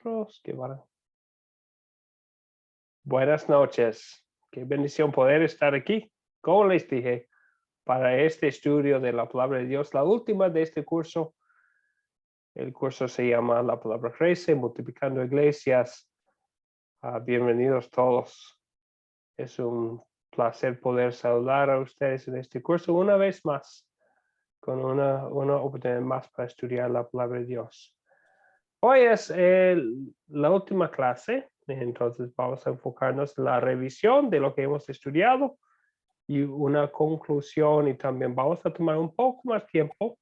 nosotros. Buenas noches. Qué bendición poder estar aquí. Como les dije, para este estudio de la palabra de Dios, la última de este curso. El curso se llama La Palabra Crece, Multiplicando Iglesias. Bienvenidos todos. Es un placer poder saludar a ustedes en este curso una vez más, con una oportunidad más para estudiar la palabra de Dios. Hoy es la última clase, entonces vamos a enfocarnos en la revisión de lo que hemos estudiado y una conclusión, y también vamos a tomar un poco más tiempo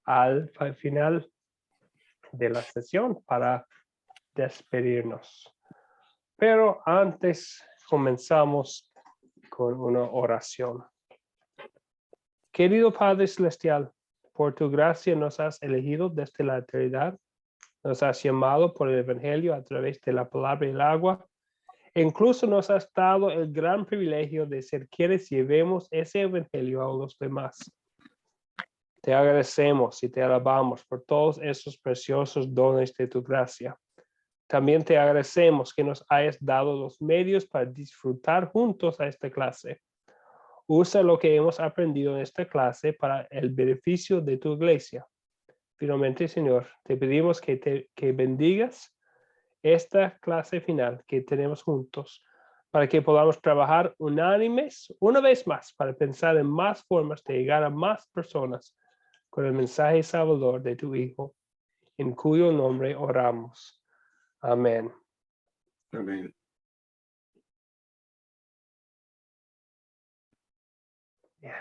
al final de la sesión para despedirnos. Pero antes comenzamos con una oración. Querido Padre Celestial, por tu gracia nos has elegido desde la eternidad, nos has llamado por el Evangelio a través de la palabra y el agua, e incluso nos has dado el gran privilegio de ser quienes llevemos ese Evangelio a los demás. Te agradecemos y te alabamos por todos esos preciosos dones de tu gracia. También te agradecemos que nos hayas dado los medios para disfrutar juntos a esta clase. Usa lo que hemos aprendido en esta clase para el beneficio de tu iglesia. Finalmente, Señor, te pedimos que bendigas esta clase final que tenemos juntos, para que podamos trabajar unánimes una vez más para pensar en más formas de llegar a más personas con el mensaje salvador de tu Hijo, en cuyo nombre oramos. Amén. Amén. Bien,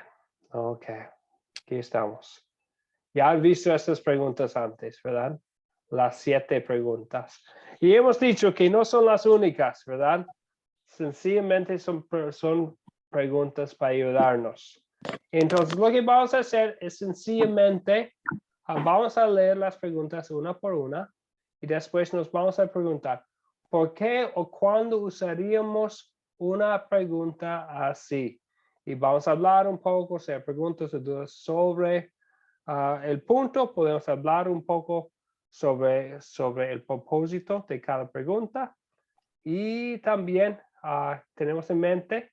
ok, aquí estamos. Ya han visto estas preguntas antes, ¿verdad? Las 7 preguntas. Y hemos dicho que no son las únicas, ¿verdad? Sencillamente son preguntas para ayudarnos. Entonces, lo que vamos a hacer es sencillamente, vamos a leer las preguntas una por una y después nos vamos a preguntar, ¿por qué o cuándo usaríamos una pregunta así? Y vamos a hablar un poco, hacer preguntas y dudas sobre el punto. Podemos hablar un poco sobre el propósito de cada pregunta. Y también tenemos en mente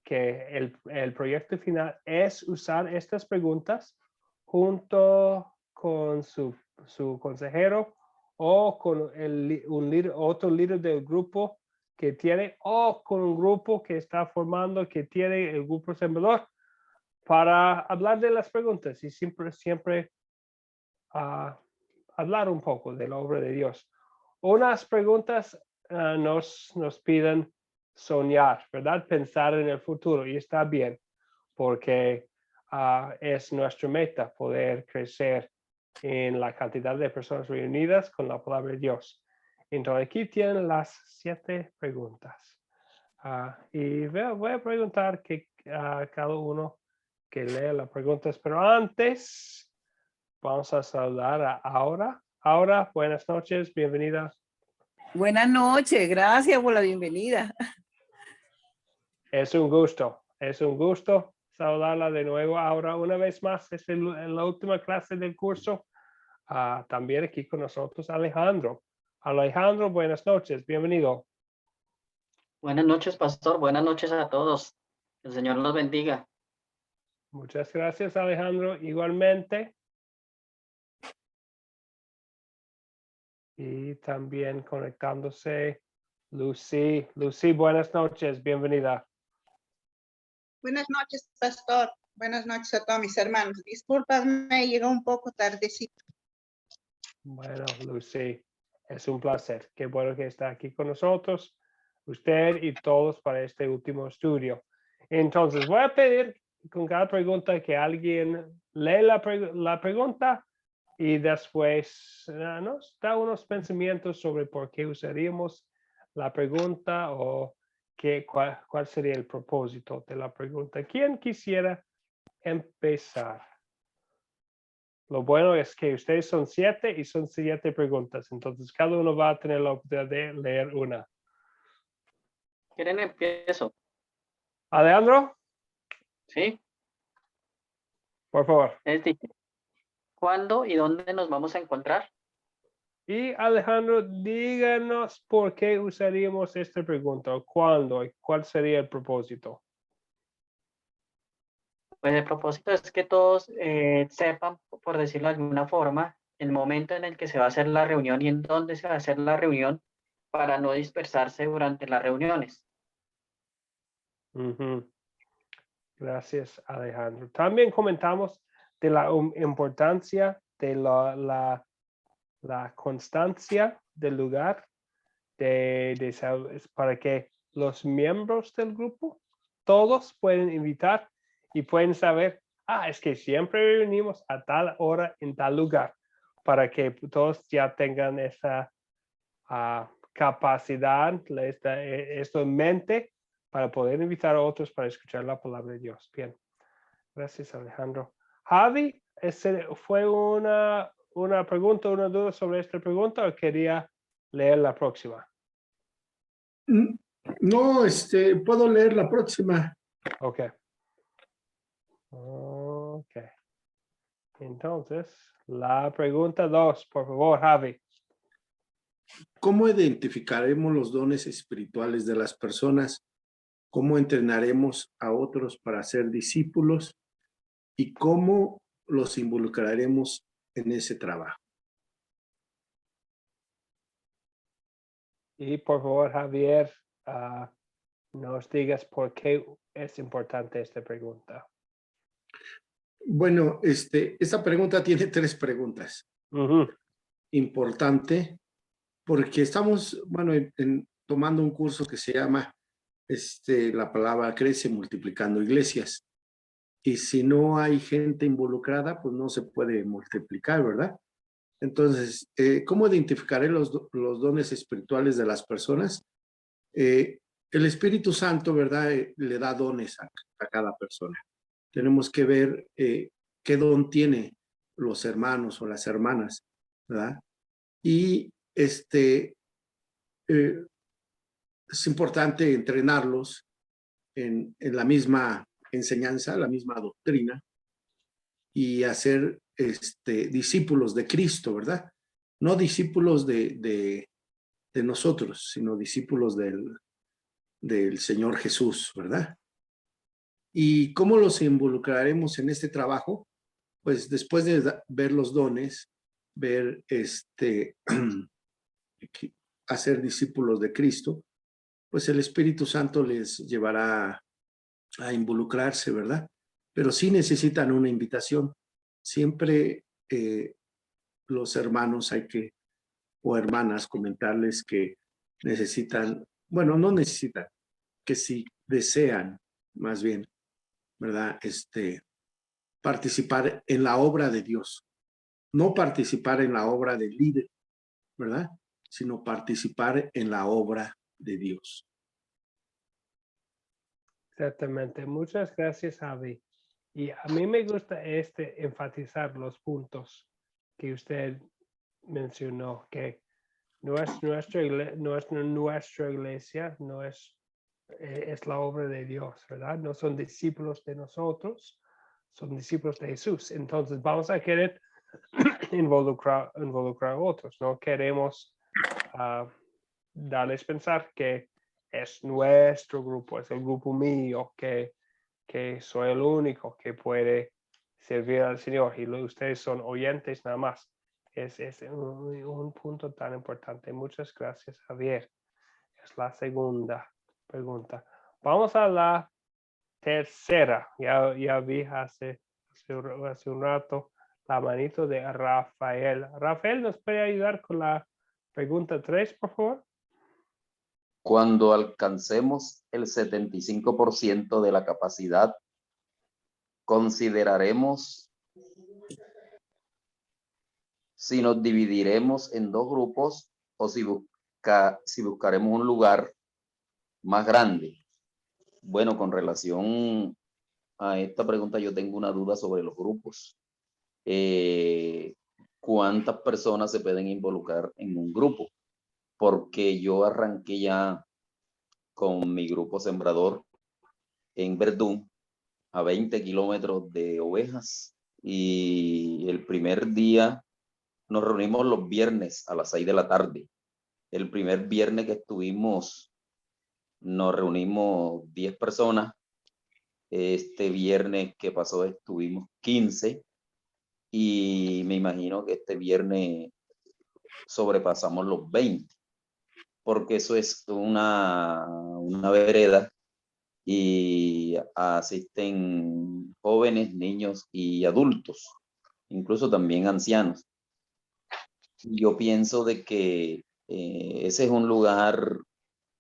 que el proyecto final es usar estas preguntas junto con su consejero o con otro líder del grupo que tiene, o con un grupo que está formando, que tiene el grupo sembrador, para hablar de las preguntas y siempre hablar un poco de la obra de Dios. Unas preguntas nos piden soñar, ¿verdad? Pensar en el futuro, y está bien, porque es nuestra meta poder crecer en la cantidad de personas reunidas con la palabra de Dios. Entonces aquí tienen las 7 preguntas. Y voy a preguntar a cada uno que lea las preguntas, pero antes vamos a saludar a Aura. Aura, buenas noches, bienvenida. Buenas noches, gracias por la bienvenida. Es un gusto saludarla de nuevo. Ahora, una vez más, es en la última clase del curso. También aquí con nosotros Alejandro. Alejandro, buenas noches, bienvenido. Buenas noches, pastor. Buenas noches a todos. El Señor los bendiga. Muchas gracias, Alejandro. Igualmente. Y también conectándose Lucy. Lucy, buenas noches, bienvenida. Buenas noches, pastor. Buenas noches a todos mis hermanos. Discúlpame, llegó un poco tardecito. Bueno, Lucy, es un placer. Qué bueno que está aquí con nosotros, usted y todos, para este último estudio. Entonces, voy a pedir con cada pregunta que alguien lee la pregunta y después nos da unos pensamientos sobre por qué usaríamos la pregunta o cuál sería el propósito de la pregunta. ¿Quién quisiera empezar? Lo bueno es que ustedes son 7 y son 7 preguntas, entonces cada uno va a tener la oportunidad de leer una. ¿Quieren empiezo? Alejandro, Sí. por favor. Es decir, ¿cuándo y dónde nos vamos a encontrar? Y Alejandro, díganos por qué usaríamos esta pregunta, cuándo y cuál sería el propósito. Pues el propósito es que todos sepan, por decirlo de alguna forma, el momento en el que se va a hacer la reunión y en dónde se va a hacer la reunión para no dispersarse durante las reuniones. Ujú. Gracias, Alejandro. También comentamos de la importancia de la constancia del lugar para que los miembros del grupo, todos pueden invitar y pueden saber, es que siempre reunimos a tal hora en tal lugar, para que todos ya tengan esa capacidad, esto en mente, para poder invitar a otros para escuchar la palabra de Dios. Bien, gracias, Alejandro. Javi, ¿fue una pregunta, una duda sobre esta pregunta o quería leer la próxima? No, puedo leer la próxima. Ok. Ok. Entonces, la pregunta 2, por favor, Javi. ¿Cómo identificaremos los dones espirituales de las personas? ¿Cómo entrenaremos a otros para ser discípulos? ¿Y cómo los involucraremos en ese trabajo? Y por favor, Javier, nos digas por qué es importante esta pregunta. Bueno, esta pregunta tiene 3 preguntas. Importante, porque estamos, bueno, tomando un curso que se llama, la palabra crece multiplicando iglesias. Y si no hay gente involucrada, pues no se puede multiplicar, ¿verdad? Entonces, ¿cómo identificaré los dones espirituales de las personas? El Espíritu Santo, ¿verdad? Le da dones a cada persona. Tenemos que ver qué don tiene los hermanos o las hermanas, ¿verdad? Y es importante entrenarlos en la misma enseñanza, la misma doctrina, y hacer discípulos de Cristo, ¿verdad? No discípulos de nosotros, sino discípulos del Señor Jesús, ¿verdad? ¿Y cómo los involucraremos en este trabajo? Pues después de ver los dones, ver hacer discípulos de Cristo, pues el Espíritu Santo les llevará a involucrarse, ¿verdad? Pero sí necesitan una invitación. Siempre los hermanos o hermanas, comentarles que necesitan, bueno, no necesitan, que si desean, más bien, ¿verdad? Participar en la obra de Dios. No participar en la obra del líder, ¿verdad? Sino participar en la obra de Dios. Exactamente. Muchas gracias, Javi. Y a mí me gusta enfatizar los puntos que usted mencionó, que nuestra iglesia no es la obra de Dios, ¿verdad? No son discípulos de nosotros, son discípulos de Jesús. Entonces vamos a querer involucrar a otros. No queremos darles pensar que es nuestro grupo, es el grupo mío, que soy el único que puede servir al Señor y ustedes son oyentes nada más. Es un punto tan importante. Muchas gracias, Javier. Es la segunda pregunta. Vamos a la tercera. Ya vi hace un rato la manito de Rafael. Rafael, ¿nos puede ayudar con la pregunta 3, por favor? Cuando alcancemos el 75% de la capacidad, consideraremos si nos dividiremos en 2 grupos o si buscaremos un lugar más grande. Bueno, con relación a esta pregunta, yo tengo una duda sobre los grupos. ¿Cuántas personas se pueden involucrar en un grupo? Porque yo arranqué ya con mi grupo sembrador en Verdún, a 20 kilómetros de Ovejas, y el primer día nos reunimos los viernes a las 6 de la tarde. El primer viernes que estuvimos, nos reunimos 10 personas. Este viernes que pasó estuvimos 15 y me imagino que este viernes sobrepasamos los 20, porque eso es una vereda y asisten jóvenes, niños y adultos, incluso también ancianos. Yo pienso de que ese es un lugar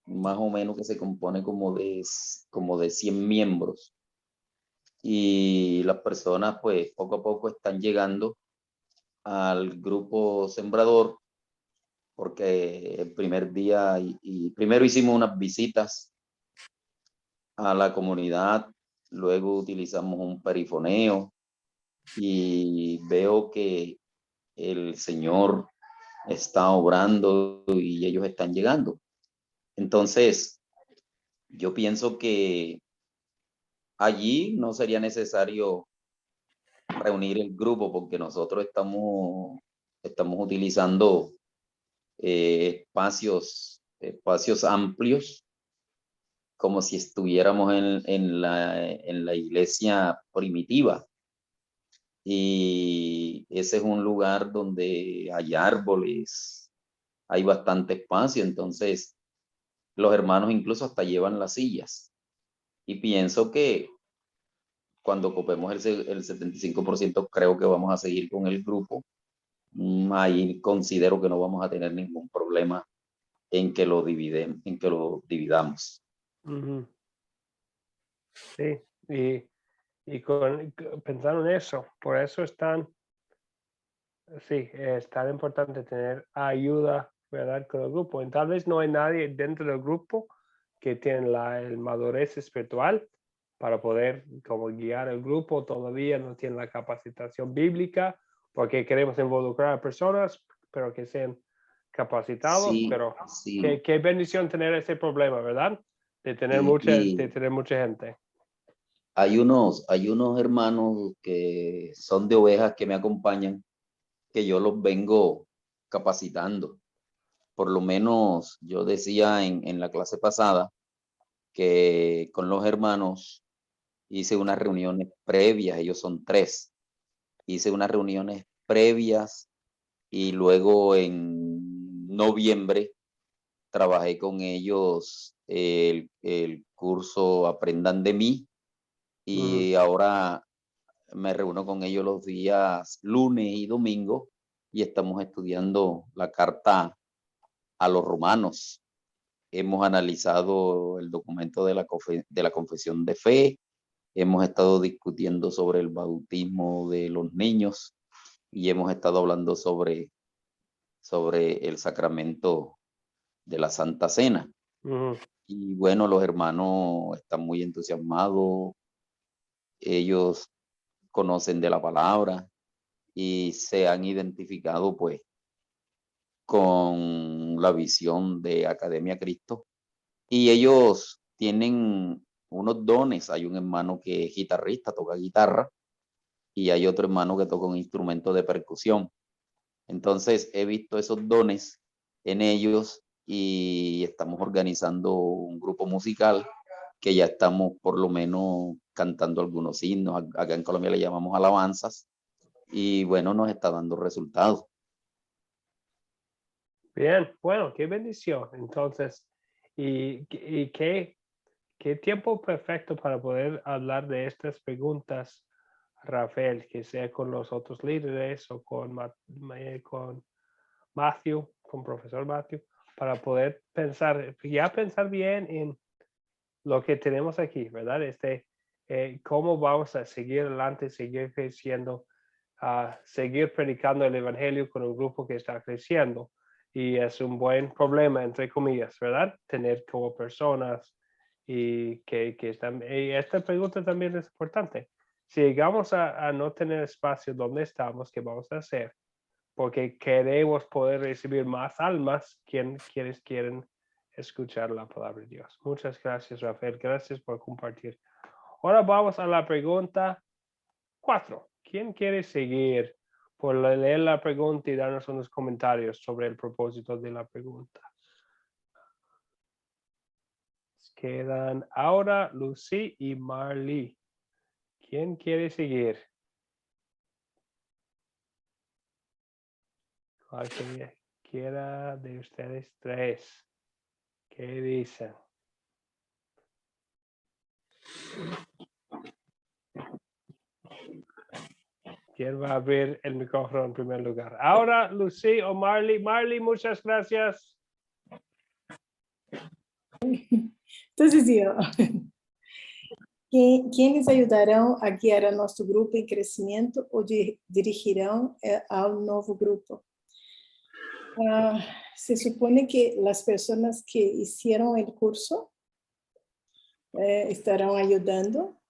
más o menos que se compone como de 100 miembros y las personas pues poco a poco están llegando al grupo Sembrador, porque el primer día y primero hicimos unas visitas a la comunidad, luego utilizamos un perifoneo y veo que el Señor está obrando y ellos están llegando. Entonces, yo pienso que allí no sería necesario reunir el grupo porque nosotros estamos utilizando espacios amplios, como si estuviéramos en la iglesia primitiva. Y ese es un lugar donde hay árboles, hay bastante espacio, entonces los hermanos incluso hasta llevan las sillas. Y pienso que cuando ocupemos el 75%, creo que vamos a seguir con el grupo. Ahí considero que no vamos a tener ningún problema en que lo dividamos. Ujú. Sí, pensando en eso, por eso es tan importante tener ayuda, ¿verdad? Con el grupo. Y tal vez no hay nadie dentro del grupo que tiene el madurez espiritual para poder como guiar el grupo, todavía no tiene la capacitación bíblica, porque queremos involucrar a personas, pero que sean capacitados, Sí, pero sí. qué bendición tener ese problema, ¿verdad? De tener Y mucha gente. hay unos hermanos que son de ovejas que me acompañan, que yo los vengo capacitando. Por lo menos yo decía en la clase pasada que con los hermanos hice unas reuniones previas, ellos son 3. Hice unas reuniones previas y luego en noviembre trabajé con ellos el curso Aprendan de mí y ahora me reúno con ellos los días lunes y domingo y estamos estudiando la carta a los romanos. Hemos analizado el documento de la confesión de fe, hemos estado discutiendo sobre el bautismo de los niños y hemos estado hablando sobre el sacramento de la Santa Cena. Y bueno, los hermanos están muy entusiasmados, ellos conocen de la palabra y se han identificado pues con la visión de Academia Cristo y ellos tienen unos dones. Hay un hermano que es guitarrista, toca guitarra y hay otro hermano que toca un instrumento de percusión. Entonces he visto esos dones en ellos y estamos organizando un grupo musical que ya estamos por lo menos cantando algunos himnos. Acá en Colombia le llamamos alabanzas y bueno, nos está dando resultados. Bien, bueno, qué bendición. Entonces, ¿y qué tiempo perfecto para poder hablar de estas preguntas, Rafael, que sea con los otros líderes o con Matthew, con profesor Matthew, para poder pensar bien en lo que tenemos aquí, ¿verdad? Cómo vamos a seguir adelante, seguir creciendo, seguir predicando el evangelio con un grupo que está creciendo. Y es un buen problema, entre comillas, ¿verdad? Tener como personas y que están. Y esta pregunta también es importante. Si llegamos a no tener espacio donde estamos, ¿qué vamos a hacer? Porque queremos poder recibir más almas quienes quieren escuchar la palabra de Dios. Muchas gracias, Rafael. Gracias por compartir. Ahora vamos a la pregunta 4. ¿Quién quiere seguir por leer la pregunta y darnos unos comentarios sobre el propósito de la pregunta. Quedan ahora Lucy y Marley. ¿Quién quiere seguir? Cualquiera de ustedes tres. ¿Qué dicen? ¿Quién va a abrir el micrófono en primer lugar? Ahora, Lucy o Marley. Marley, muchas gracias. Entonces, yo, ¿quiénes ayudarán a guiar a nuestro grupo en crecimiento o dirigirán al nuevo grupo? Se supone que las personas que hicieron el curso estarán ayudando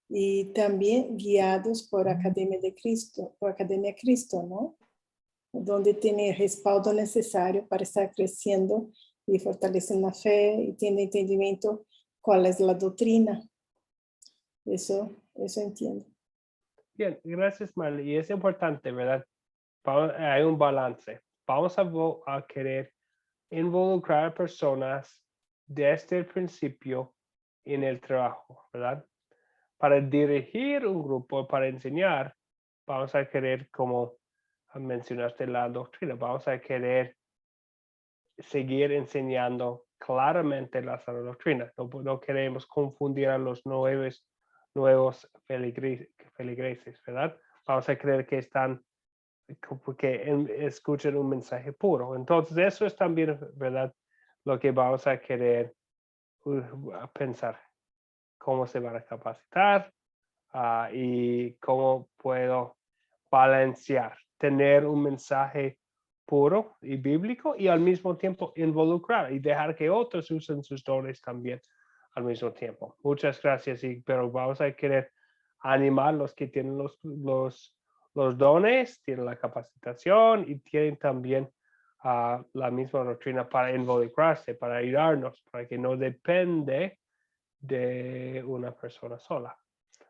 y también guiados por Academia de Cristo, por Academia Cristo, ¿no? Donde tiene el respaldo necesario para estar creciendo y fortaleciendo la fe y tiene entendimiento cuál es la doctrina. Eso entiendo. Bien, gracias, Marley. Y es importante, ¿verdad? Hay un balance. Vamos a querer involucrar a personas desde el principio en el trabajo, ¿verdad? Para dirigir un grupo, para enseñar, vamos a querer, como mencionaste la doctrina, vamos a querer seguir enseñando claramente la sana doctrina. No queremos confundir a los nuevos feligreses, ¿verdad? Vamos a creer que escuchen un mensaje puro. Entonces, eso es también, ¿verdad? Lo que vamos a querer pensar. Cómo se van a capacitar y cómo puedo balancear, tener un mensaje puro y bíblico y al mismo tiempo involucrar y dejar que otros usen sus dones también al mismo tiempo. Muchas gracias, pero vamos a querer animar los que tienen los dones, tienen la capacitación y tienen también la misma doctrina para involucrarse, para ayudarnos, para que no depende de una persona sola.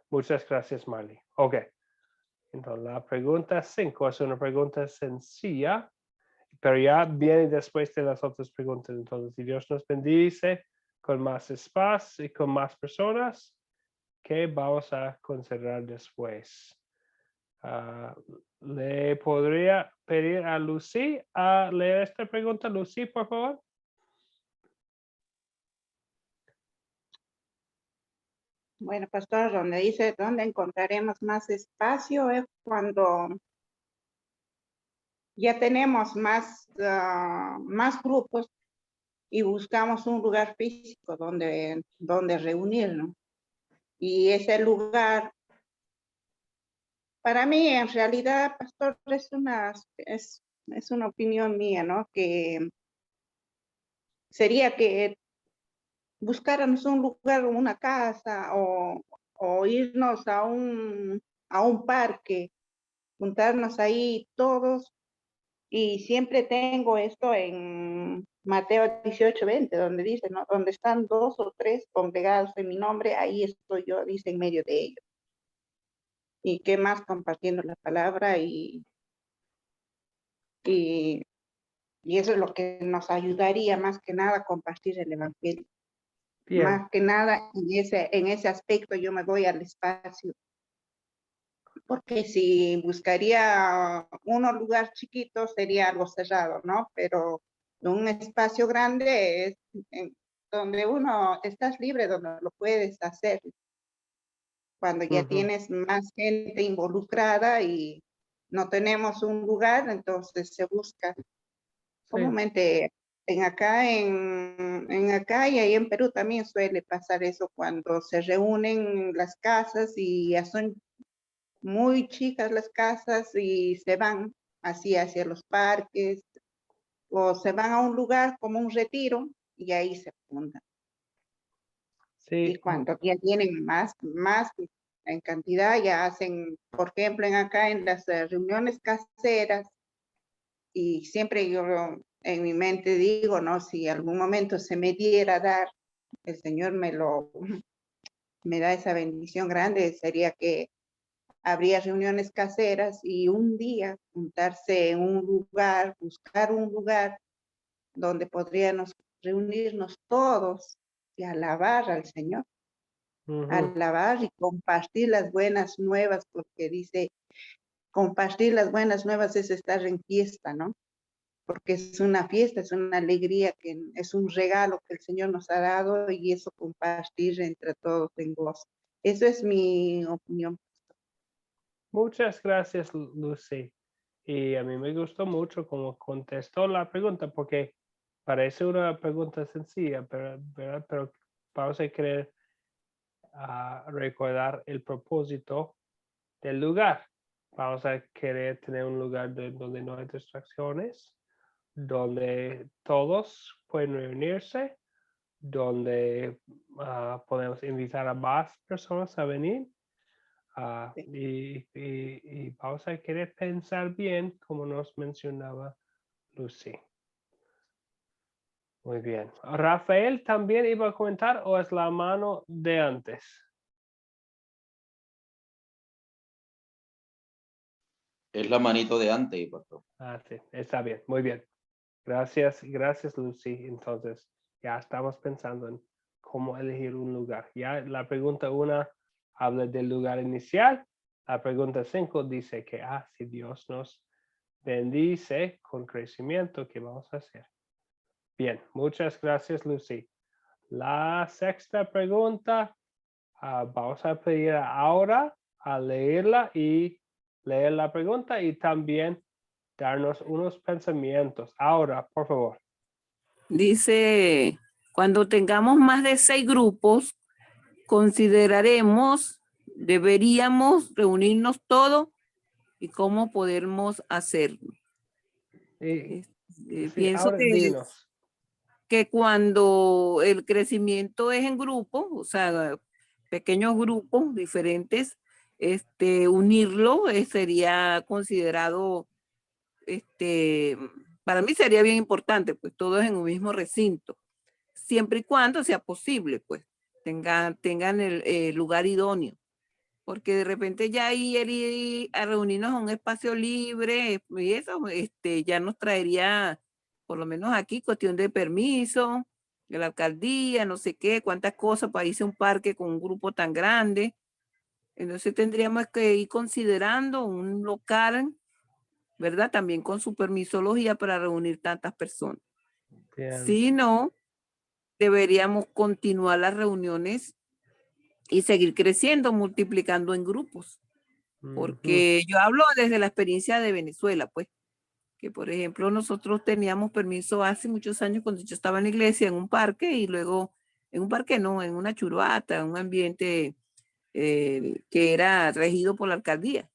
Muchas gracias, Marley. Ok. Entonces, la pregunta 5 es una pregunta sencilla, pero ya viene después de las otras preguntas. Entonces, si Dios nos bendice con más espacio y con más personas, ¿qué vamos a considerar después? ¿Le podría pedir a Lucy a leer esta pregunta? Lucy, por favor. Bueno, pastor, donde dice dónde encontraremos más espacio es cuando ya tenemos más grupos y buscamos un lugar físico donde reunirnos. Y ese lugar, para mí, en realidad, pastor, es una opinión mía, ¿no? Que sería que buscáramos un lugar, una casa o irnos a un parque, juntarnos ahí todos. Y siempre tengo esto en Mateo 18:20, donde dice, ¿no? Donde están 2 o 3 congregados en mi nombre, ahí estoy yo, dice, en medio de ellos. Y qué más compartiendo la palabra y eso es lo que nos ayudaría más que nada a compartir el evangelio. Bien. Más que nada en ese aspecto yo me voy al espacio. Porque si buscaría un lugar chiquito sería algo cerrado, ¿no? Pero un espacio grande es donde uno estás libre, donde lo puedes hacer. Cuando ya tienes más gente involucrada y no tenemos un lugar, entonces se busca. Comúnmente acá y ahí en Perú también suele pasar eso cuando se reúnen las casas y ya son muy chicas las casas y se van así hacia los parques o se van a un lugar como un retiro y ahí se fundan. Sí. Y cuando ya tienen más en cantidad, ya hacen, por ejemplo, acá en las reuniones caseras, y siempre yo en mi mente digo, ¿no? Si algún momento se me diera dar, el Señor me da esa bendición grande, sería que habría reuniones caseras y un día juntarse en un lugar, buscar un lugar donde podríamos reunirnos todos y alabar al Señor, Ujú. alabar y compartir las buenas nuevas, porque dice, compartir las buenas nuevas es estar en fiesta, ¿no? Porque es una fiesta, es una alegría, que es un regalo que el Señor nos ha dado y eso compartir entre todos en gozo. Eso es mi opinión. Muchas gracias, Lucy. Y a mí me gustó mucho cómo contestó la pregunta, porque parece una pregunta sencilla, pero vamos a querer recordar el propósito del lugar. Vamos a querer tener un lugar donde no hay distracciones, donde todos pueden reunirse, donde podemos invitar a más personas a venir. Y vamos a querer pensar bien, como nos mencionaba Lucy. Muy bien. ¿Rafael también iba a comentar o es la mano de antes? Es la manito de antes, pastor. Sí, está bien, muy bien. Gracias, gracias Lucy. Entonces, ya estamos pensando en cómo elegir un lugar. Ya la pregunta 1 habla del lugar inicial. La pregunta 5 dice que, si Dios nos bendice con crecimiento, ¿qué vamos a hacer? Bien, muchas gracias Lucy. La sexta pregunta, vamos a pedir ahora a leerla y leer la pregunta y también darnos unos pensamientos. Ahora, por favor. Dice, cuando tengamos más de 6 grupos, deberíamos reunirnos todos y cómo podemos hacerlo. Sí, Pienso ahora dinos. que cuando el crecimiento es en grupo, o sea, pequeños grupos diferentes, unirlo sería considerado, para mí sería bien importante, pues todos en un mismo recinto, siempre y cuando sea posible, pues tengan el lugar idóneo, porque de repente ya ir a reunirnos a un espacio libre y eso ya nos traería, por lo menos aquí, cuestión de permiso de la alcaldía, no sé qué, cuántas cosas para irse a un parque con un grupo tan grande. Entonces tendríamos que ir considerando un local, ¿verdad? También con su permisología para reunir tantas personas. Bien. Si no, deberíamos continuar las reuniones y seguir creciendo, multiplicando en grupos. Porque yo hablo desde la experiencia de Venezuela, pues, que por ejemplo nosotros teníamos permiso hace muchos años cuando yo estaba en la iglesia, en un parque, y luego, en un parque no, en una churuata, un ambiente que era regido por la alcaldía.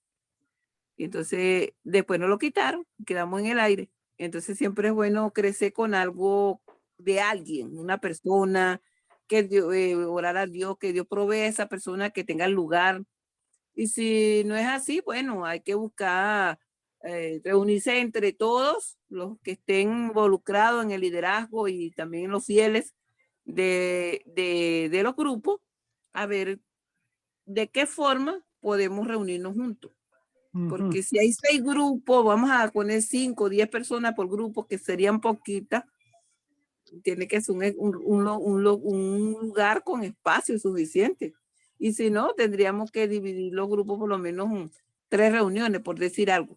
Y entonces después nos lo quitaron, quedamos en el aire. Entonces siempre es bueno crecer con algo de alguien, una persona, que orar a Dios, que Dios provee a esa persona que tenga el lugar. Y si no es así, bueno, hay que buscar reunirse entre todos los que estén involucrados en el liderazgo y también los fieles de los grupos, a ver de qué forma podemos reunirnos juntos. Porque si hay 6 grupos, vamos a poner 5 o 10 personas por grupo, que serían poquitas, tiene que ser un lugar con espacio suficiente. Y si no, tendríamos que dividir los grupos por lo menos en 3 reuniones, por decir algo.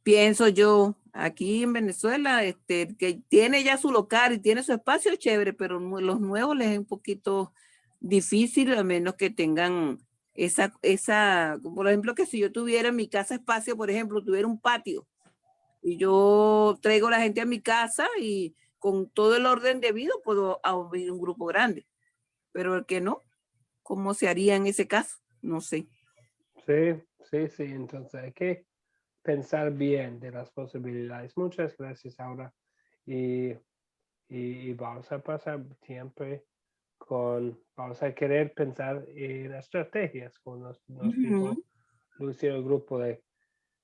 Pienso yo, aquí en Venezuela, que tiene ya su local y tiene su espacio, chévere, pero los nuevos les es un poquito difícil, a menos que tengan por ejemplo, que si yo tuviera en mi casa espacio, por ejemplo, tuviera un patio, y yo traigo a la gente a mi casa y con todo el orden debido puedo abrir un grupo grande. Pero el que no, ¿cómo se haría en ese caso? No sé. Sí. Entonces hay que pensar bien de las posibilidades. Muchas gracias, Aura. Y vamos a pasar siempre vamos a querer pensar en estrategias, como nos dijo Lucy, el grupo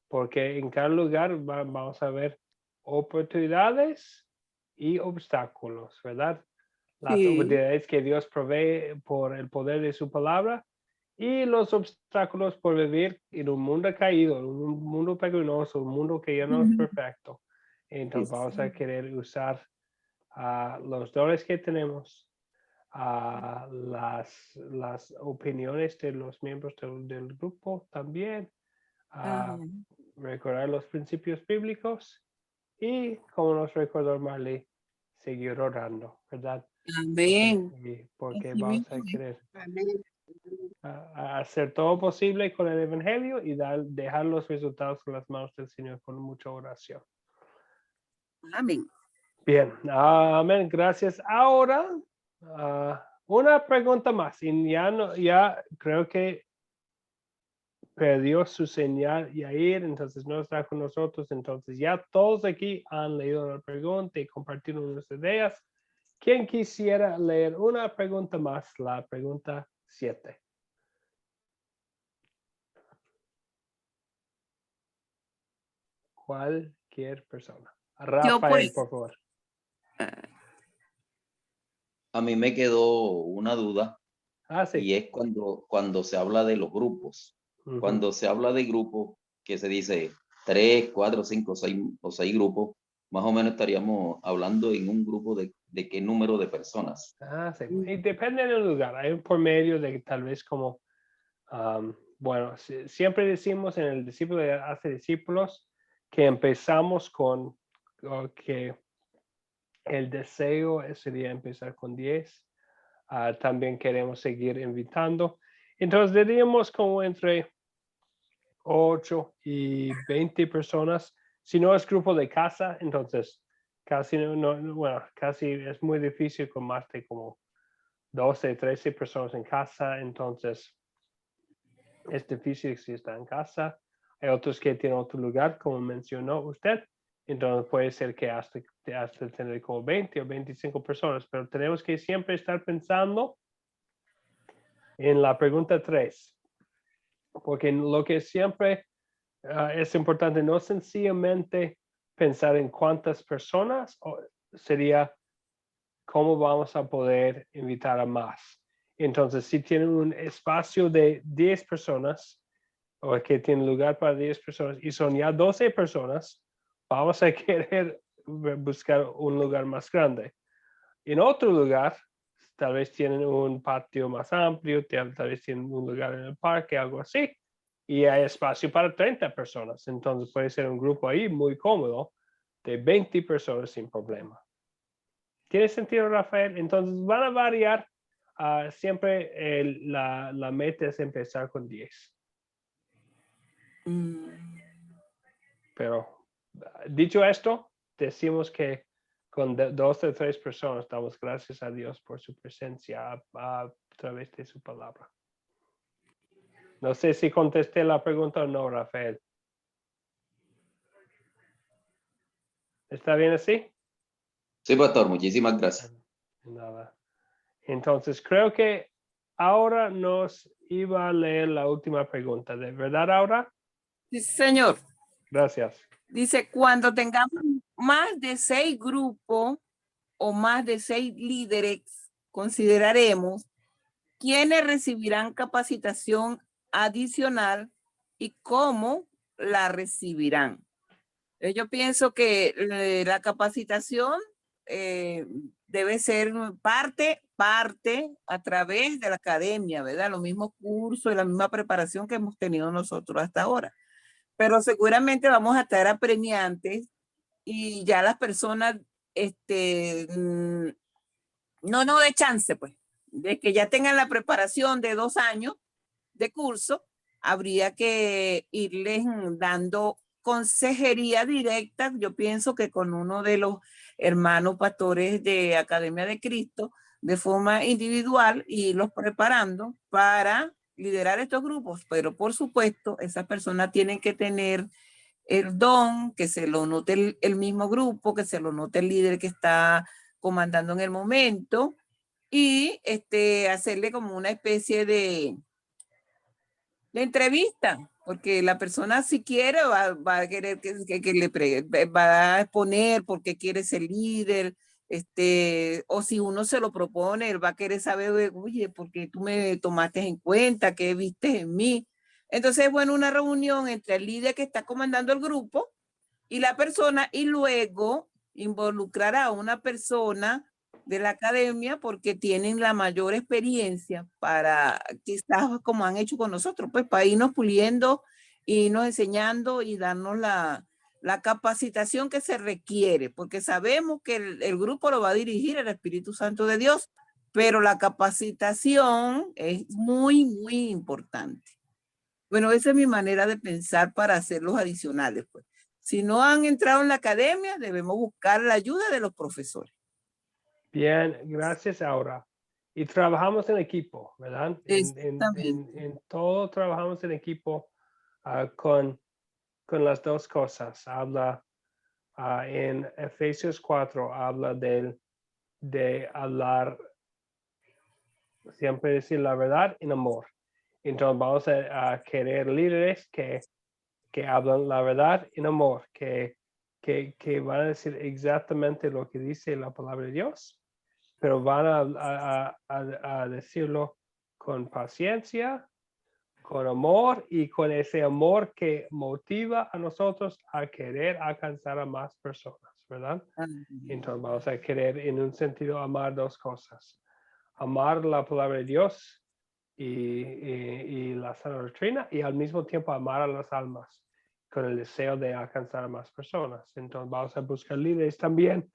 porque en cada lugar vamos a ver oportunidades y obstáculos, ¿verdad? Las Sí. oportunidades que Dios provee por el poder de su palabra y los obstáculos por vivir en un mundo caído, en un mundo pecaminoso, un mundo que ya no es perfecto. Entonces vamos a querer usar los dones que tenemos, las opiniones de los miembros del grupo también, recordar los principios bíblicos y, como nos recordó Marley, seguir orando, ¿verdad? Amén. Porque Así vamos a mismo es. querer Amén. a hacer todo posible con el Evangelio y dejar los resultados en las manos del Señor con mucha oración. Amén. Bien, amén, gracias. Ahora, una pregunta más. Y ya creo que perdió su señal Yair, entonces no está con nosotros. Entonces ya todos aquí han leído la pregunta y compartido sus ideas. ¿Quién quisiera leer una pregunta más? La pregunta 7. Cualquier persona. Yo Rafael, pues, por favor. A mí me quedó una duda Sí. y es cuando se habla de los grupos. Ujú. Cuando se habla de grupos, que se dice 3, 4, 5, 6 grupos, más o menos estaríamos hablando en un grupo de qué número de personas. Sí. Y depende del lugar. Hay por medio de tal vez como, bueno, siempre decimos en el discípulo de hace discípulos que empezamos con que el deseo sería empezar con 10. También queremos seguir invitando. Entonces diríamos como entre 8 y 20 personas. Si no es grupo de casa, entonces casi bueno, casi es muy difícil con más de como 12, 13 personas en casa, entonces es difícil si está en casa. Hay otros que tienen otro lugar, como mencionó usted, entonces puede ser que hasta tener como 20 o 25 personas, pero tenemos que siempre estar pensando en la pregunta 3, porque lo que siempre es importante no sencillamente pensar en cuántas personas, sería cómo vamos a poder invitar a más. Entonces, si tienen un espacio de 10 personas o que tiene lugar para 10 personas y son ya 12 personas, vamos a querer buscar un lugar más grande. En otro lugar, tal vez tienen un patio más amplio, tal vez tienen un lugar en el parque, algo así, y hay espacio para 30 personas. Entonces puede ser un grupo ahí muy cómodo de 20 personas sin problema. ¿Tiene sentido, Rafael? Entonces van a variar. Siempre la meta es empezar con 10. Pero dicho esto, decimos que con 2 o 3 personas damos gracias a Dios por su presencia a través de su palabra. No sé si contesté la pregunta o no, Rafael. ¿Está bien así? Sí, pastor, muchísimas gracias. Nada. Entonces, creo que ahora nos iba a leer la última pregunta. ¿De verdad, Aura? sí, señor. Gracias. Dice, cuando tengamos más de 6 grupos o más de 6 líderes, consideraremos quiénes recibirán capacitación adicional y cómo la recibirán. Yo pienso que la capacitación debe ser parte a través de la academia, ¿verdad? Los mismos cursos y la misma preparación que hemos tenido nosotros hasta ahora. Pero seguramente vamos a estar apremiantes y ya las personas, no de chance, pues, de que ya tengan la preparación de 2 años de curso, habría que irles dando consejería directa, yo pienso que con uno de los hermanos pastores de Academia de Cristo, de forma individual, y los preparando para liderar estos grupos. Pero por supuesto, esas personas tienen que tener el don, que se lo note el mismo grupo, que se lo note el líder que está comandando en el momento, y hacerle como una especie de entrevista, porque la persona si quiere va a querer que le va a exponer por qué quiere ser líder, O si uno se lo propone, él va a querer saber, oye, ¿por qué tú me tomaste en cuenta? ¿Qué viste en mí? Entonces, bueno, una reunión entre el líder que está comandando el grupo y la persona, y luego involucrar a una persona de la academia porque tienen la mayor experiencia para, quizás como han hecho con nosotros, pues para irnos puliendo, irnos enseñando y darnos la capacitación que se requiere, porque sabemos que el grupo lo va a dirigir el Espíritu Santo de Dios, pero la capacitación es muy, muy importante. Bueno, esa es mi manera de pensar para hacer los adicionales, pues. Si no han entrado en la academia, debemos buscar la ayuda de los profesores. Bien, gracias, Aura. Y trabajamos en equipo, ¿verdad? En todo trabajamos en equipo con las dos cosas. Habla en Efesios 4, habla de hablar, siempre decir la verdad en amor. Entonces vamos a querer líderes que hablan la verdad en amor, que van a decir exactamente lo que dice la palabra de Dios, pero van a decirlo con paciencia, con amor y con ese amor que motiva a nosotros a querer alcanzar a más personas, ¿verdad? Entonces vamos a querer en un sentido amar dos cosas. Amar la palabra de Dios y la sana doctrina, y al mismo tiempo amar a las almas con el deseo de alcanzar a más personas. Entonces vamos a buscar líderes también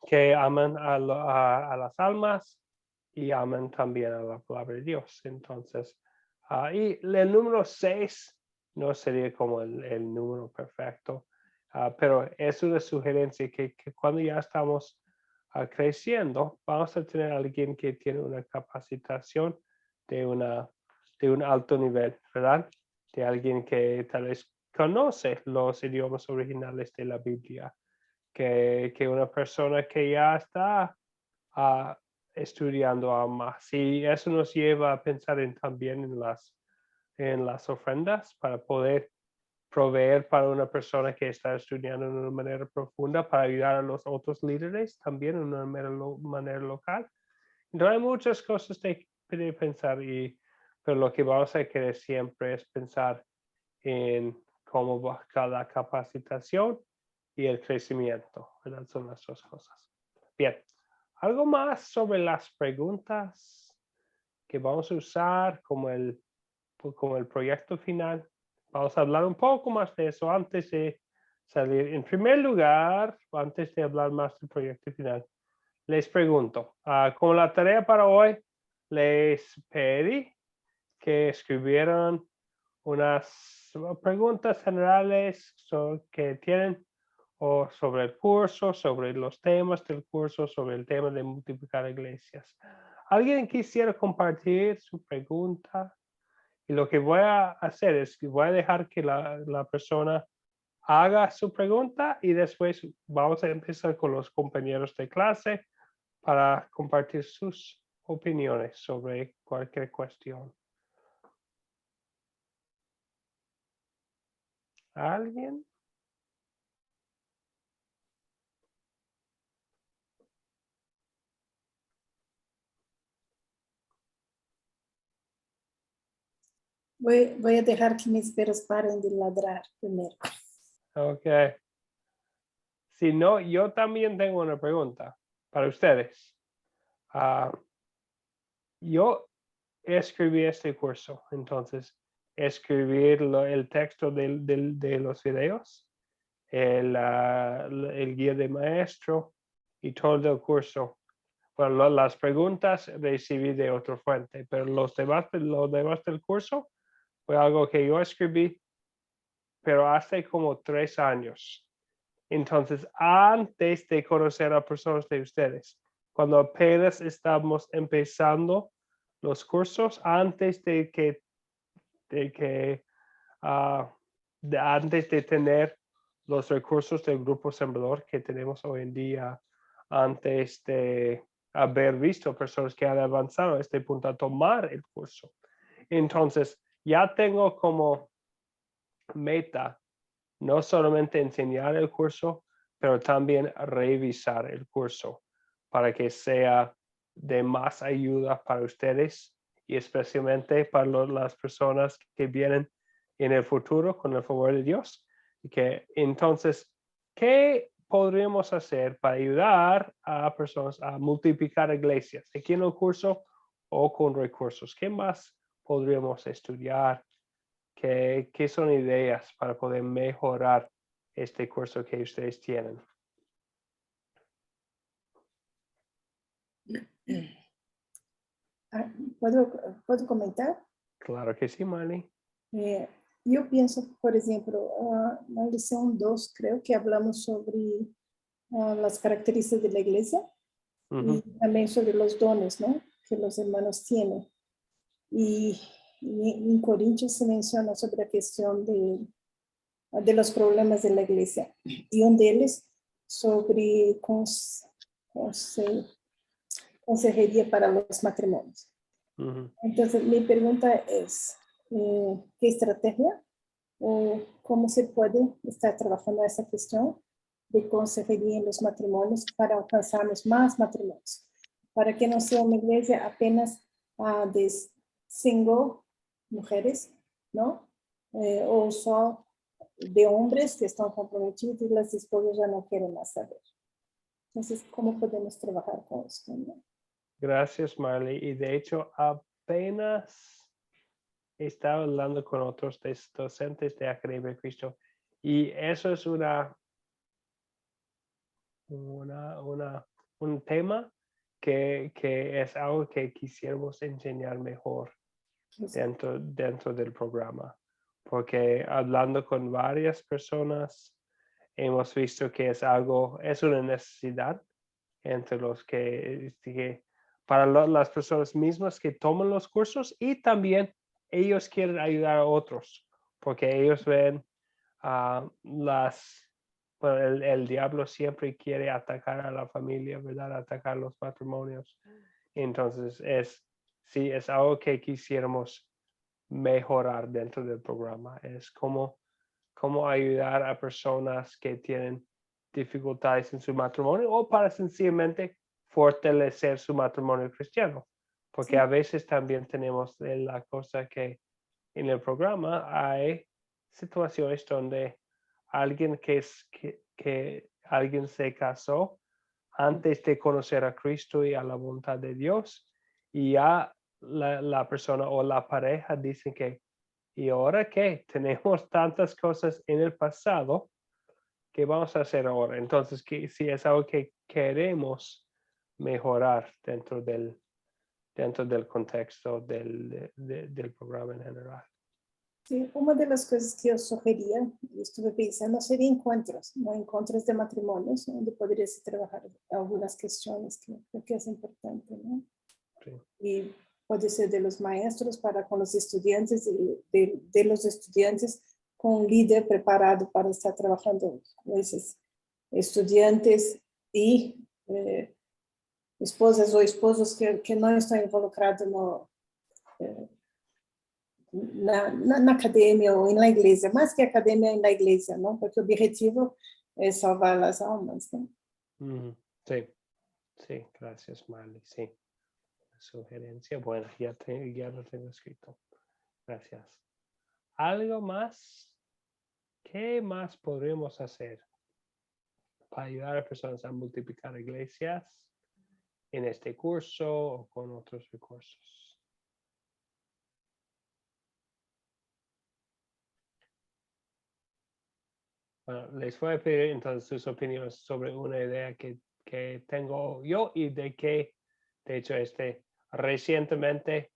que aman a las almas y aman también a la palabra de Dios. Entonces, y el número 6 no sería como el número perfecto, pero es una sugerencia que cuando ya estamos creciendo, vamos a tener a alguien que tiene una capacitación de un alto nivel, ¿verdad? De alguien que tal vez conoce los idiomas originales de la Biblia, que una persona que ya está estudiando aún más. Y eso nos lleva a pensar también en las ofrendas para poder proveer para una persona que está estudiando de una manera profunda, para ayudar a los otros líderes también de una manera local. Entonces hay muchas cosas de pensar, pero lo que vamos a querer siempre es pensar en cómo va cada capacitación y el crecimiento, ¿verdad? Son las dos cosas. Bien, algo más sobre las preguntas que vamos a usar como el proyecto final. Vamos a hablar un poco más de eso antes de salir. En primer lugar, antes de hablar más del proyecto final, les pregunto, como la tarea para hoy, les pedí que escribieran unas preguntas generales que tienen o sobre el curso, sobre los temas del curso, sobre el tema de multiplicar iglesias. ¿Alguien quisiera compartir su pregunta? Y lo que voy a hacer es que voy a dejar que la persona haga su pregunta y después vamos a empezar con los compañeros de clase para compartir sus opiniones sobre cualquier cuestión. ¿Alguien? Voy a dejar que mis perros paren de ladrar primero. Ok. Si no, yo también tengo una pregunta para ustedes. Yo escribí este curso, entonces escribir el texto de los videos, el guía de maestro y todo el curso. Bueno, las preguntas recibí de otra fuente, pero los demás del curso fue algo que yo escribí, pero hace como 3 años. Entonces, antes de conocer a personas de ustedes, cuando apenas estamos empezando los cursos, antes de tener los recursos del Grupo Sembrador que tenemos hoy en día, antes de haber visto personas que han avanzado a este punto a tomar el curso. Entonces, ya tengo como meta no solamente enseñar el curso, pero también revisar el curso para que sea de más ayuda para ustedes y especialmente para las personas que vienen en el futuro con el favor de Dios. Y que entonces, ¿qué podríamos hacer para ayudar a personas a multiplicar iglesias aquí en el curso o con recursos? ¿Qué más podríamos estudiar? ¿Qué son ideas para poder mejorar este curso que ustedes tienen? ¿Puedo comentar? Claro que sí, Marley. Yo pienso, por ejemplo, la lección 2, creo que hablamos sobre las características de la iglesia y también sobre los dones, ¿no? Que los hermanos tienen. Y en Corintios se menciona sobre la cuestión de los problemas de la iglesia. Y uno de ellos sobre consejería para los matrimonios. Entonces, mi pregunta es, ¿qué estrategia o cómo se puede estar trabajando esa cuestión de consejería en los matrimonios para alcanzarnos más matrimonios? Para que no sea una iglesia apenas de single mujeres, ¿no? O solo de hombres que están comprometidos y las esposas ya no quieren más saber. Entonces, ¿cómo podemos trabajar con esto, ¿no? Gracias, Marley. Y de hecho, apenas estaba hablando con otros docentes de Academia de Cristo y eso es un tema que es algo que quisiéramos enseñar mejor dentro del programa, porque hablando con varias personas hemos visto que es una necesidad entre los que para las personas mismas que toman los cursos y también ellos quieren ayudar a otros, porque ellos ven el diablo siempre quiere atacar a la familia, ¿verdad? Atacar los matrimonios. Entonces, es algo que quisiéramos mejorar dentro del programa. Es cómo ayudar a personas que tienen dificultades en su matrimonio o para sencillamente fortalecer su matrimonio cristiano. Porque a veces también tenemos la cosa que en el programa hay situaciones donde alguien alguien se casó antes de conocer a Cristo y a la voluntad de Dios y ya la persona o la pareja dicen que ¿y ahora qué? Tenemos tantas cosas en el pasado, ¿qué vamos a hacer ahora? Entonces, si es algo que queremos mejorar dentro del contexto del programa en general. Sí, una de las cosas que yo sugería, y estuve pensando, sería encuentros, ¿no? Encuentros de matrimonios, donde podrías trabajar algunas cuestiones que creo que es importante, ¿no? Sí. Y puede ser de los maestros para con los estudiantes, de los estudiantes con un líder preparado para estar trabajando con esos estudiantes y esposas o esposos que no están involucrados na academia ou na igreja, mais que academia na igreja, não? Porque o objetivo é salvar as almas, né? Sí, sí, gracias, Marley. Sí, sugerencia buena, ya lo tengo escrito. Gracias. ¿Algo más? ¿Qué más podríamos hacer para ayudar a personas a multiplicar iglesias en este curso o con otros recursos? Bueno, les voy a pedir entonces sus opiniones sobre una idea que tengo yo y de hecho, recientemente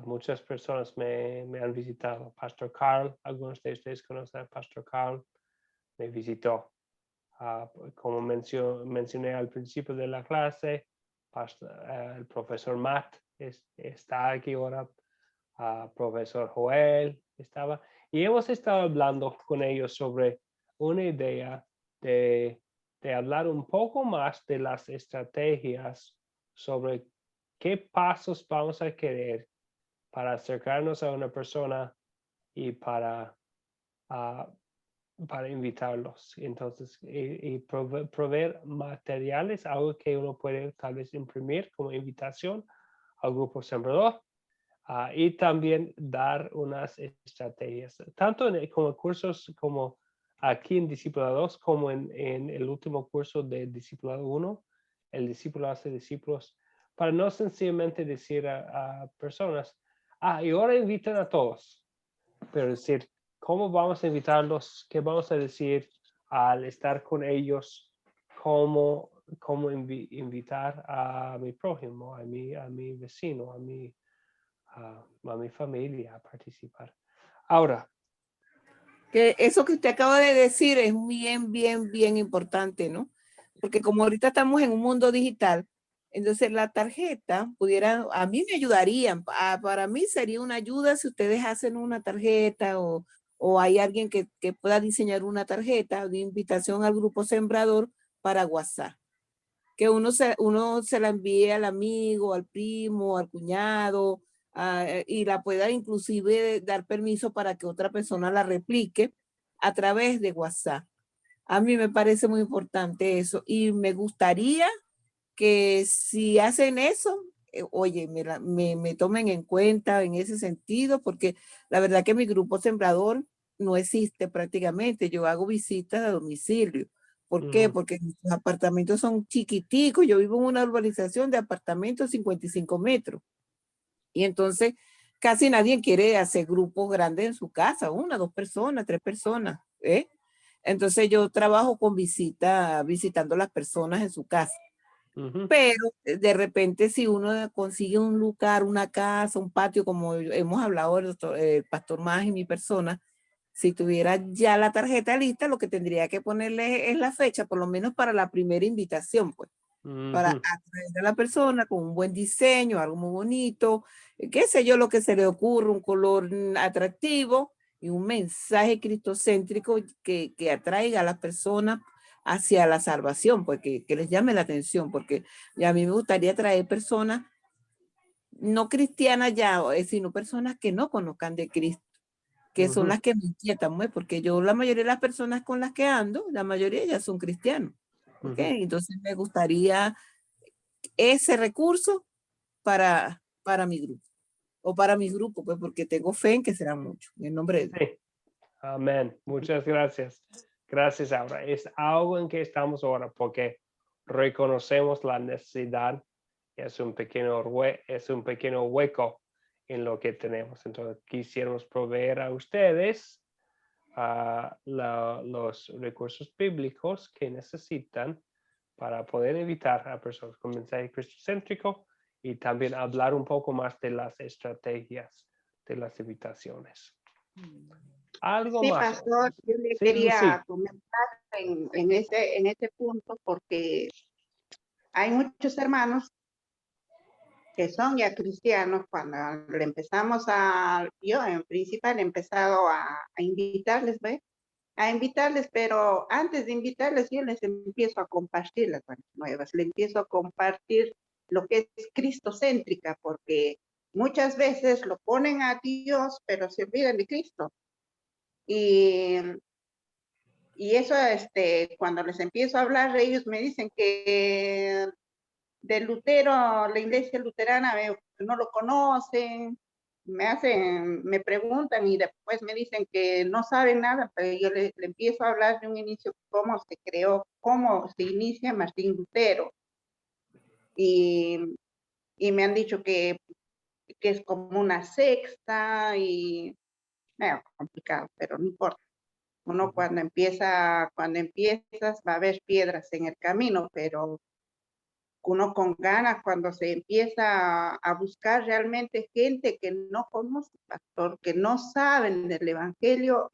muchas personas me han visitado. Pastor Carl, algunos de ustedes conocen a Pastor Carl, me visitó. Como mencioné al principio de la clase, el profesor Matt está aquí ahora, profesor Joel estaba, y hemos estado hablando con ellos sobre una idea de hablar un poco más de las estrategias sobre qué pasos vamos a querer para acercarnos a una persona y para para invitarlos. Entonces, y proveer materiales, algo que uno puede tal vez imprimir como invitación al grupo sembrador. Y también dar unas estrategias, tanto como cursos como aquí en Discipulado 2, como en el último curso de Discipulado 1, el discípulo hace discípulos, para no sencillamente decir a personas, y ahora invitan a todos, pero decir, ¿cómo vamos a invitarlos? ¿Qué vamos a decir al estar con ellos? ¿Cómo invitar a mi prójimo, a mi vecino, a mi familia a participar? Ahora, Que eso que usted acaba de decir es bien importante, ¿no? Porque como ahorita estamos en un mundo digital, entonces la tarjeta pudiera, a mí me ayudarían, para mí sería una ayuda si ustedes hacen una tarjeta o hay alguien que pueda diseñar una tarjeta de invitación al grupo sembrador para WhatsApp. Que uno se la envíe al amigo, al primo, al cuñado, y la pueda inclusive dar permiso para que otra persona la replique a través de WhatsApp. A mí me parece muy importante eso y me gustaría que si hacen eso, oye, me tomen en cuenta en ese sentido, porque la verdad que mi grupo sembrador no existe prácticamente. Yo hago visitas a domicilio. ¿Por qué? Porque los apartamentos son chiquiticos. Yo vivo en una urbanización de apartamentos 55 metros. Y entonces casi nadie quiere hacer grupos grandes en su casa, 1, 2 personas, 3 personas. Entonces yo trabajo con visitando a las personas en su casa. Pero de repente si uno consigue un lugar, una casa, un patio, como hemos hablado el pastor Más y mi persona, si tuviera ya la tarjeta lista, lo que tendría que ponerle es la fecha, por lo menos para la primera invitación, pues, para atraer a la persona con un buen diseño, algo muy bonito, qué sé yo, lo que se le ocurre, un color atractivo y un mensaje cristocéntrico que atraiga a las personas hacia la salvación, pues que les llame la atención, porque a mí me gustaría traer personas no cristianas ya, sino personas que no conozcan de Cristo, que son las que me inquietan, pues, porque yo la mayoría de las personas con las que ando, la mayoría ya son cristianos. ¿Okay? Entonces me gustaría ese recurso para mi grupo, o para mi grupo, pues porque tengo fe en que será mucho, en el nombre de Dios. sí. Amén. Muchas gracias. Gracias, Aura. Es algo en que estamos ahora porque reconocemos la necesidad. Es un pequeño hueco en lo que tenemos. Entonces, quisiéramos proveer a ustedes los recursos bíblicos que necesitan para poder evitar a personas con mensaje cristocéntrico y también hablar un poco más de las estrategias de las invitaciones. Algo Sí, más. pastor, yo le Sí, quería Lucy. comentar en ese punto porque hay muchos hermanos que son ya cristianos. Cuando le empezamos yo en principal he empezado a invitarles, ¿ve? A invitarles, pero antes de invitarles yo les empiezo a compartir las buenas nuevas, les empiezo a compartir lo que es cristocéntrica, porque muchas veces lo ponen a Dios, pero se olvidan de Cristo. Y eso, cuando les empiezo a hablar, ellos me dicen que de Lutero, la iglesia luterana, no lo conocen, me preguntan y después me dicen que no saben nada, pero yo le empiezo a hablar de un inicio, cómo se creó, cómo se inicia Martín Lutero. Y me han dicho que es como una secta y medio complicado, pero no importa. Uno cuando empiezas va a haber piedras en el camino, pero uno con ganas cuando se empieza a buscar realmente gente que no conoce, pastor, que no saben del evangelio,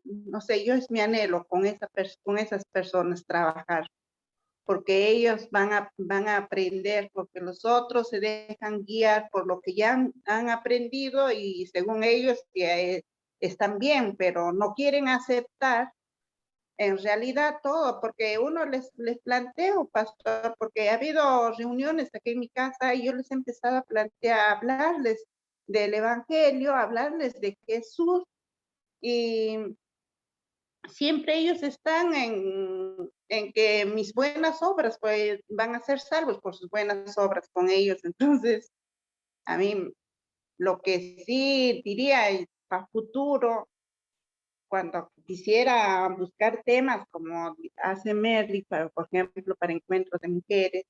no sé, yo es mi anhelo con esas personas trabajar, porque ellos van a aprender, porque los otros se dejan guiar por lo que ya han aprendido y según ellos que están bien, pero no quieren aceptar en realidad todo, porque uno les planteo, pastor, porque ha habido reuniones aquí en mi casa y yo les he empezado a plantear, hablarles del evangelio, hablarles de Jesús y siempre ellos están en que mis buenas obras pues van a ser salvos por sus buenas obras con ellos. Entonces, a mí lo que sí diría para futuro, cuando quisiera buscar temas como hace Merly, por ejemplo, para encuentros de mujeres,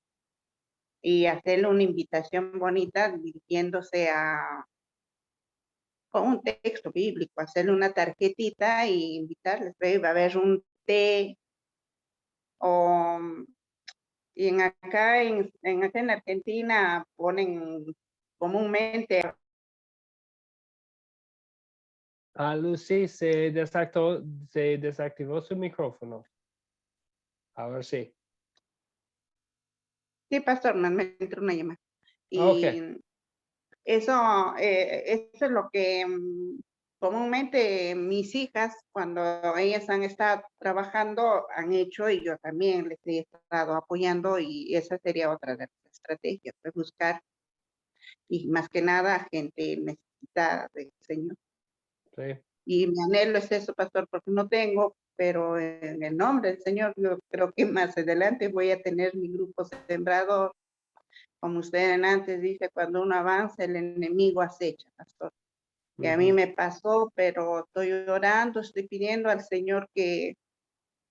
y hacerle una invitación bonita dirigiéndose con un texto bíblico, hacerle una tarjetita y invitarles, va a haber un té, o y acá en Argentina ponen comúnmente. Lucy, se desactivó su micrófono. Ahora sí. Sí, pastor, me entró una llamada. Y Ok. eso es lo que comúnmente mis hijas, cuando ellas han estado trabajando, han hecho, y yo también les he estado apoyando, y esa sería otra de las estrategias, pues buscar, y más que nada, gente necesitada del Señor. Sí. Y mi anhelo es eso, pastor, porque no tengo, pero en el nombre del Señor, yo creo que más adelante voy a tener mi grupo sembrado, como usted antes dice, cuando uno avanza, el enemigo acecha, pastor. Y a mí me pasó, pero estoy orando, estoy pidiendo al Señor que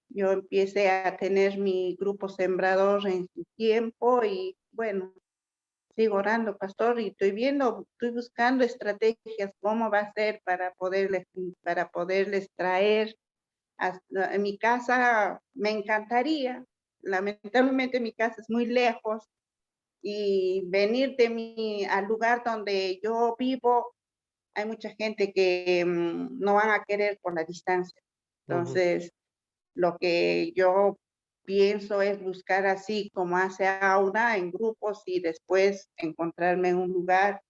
yo empiece a tener mi grupo sembrador en su tiempo, y bueno, sigo orando, pastor, y estoy buscando estrategias, cómo va a ser para poderles traer en mi casa. Me encantaría, lamentablemente mi casa es muy lejos, y venir al lugar donde yo vivo, hay mucha gente que no van a querer por la distancia. Entonces, lo que yo pienso es buscar, así como hace Aura, en grupos, y después encontrarme en un lugar,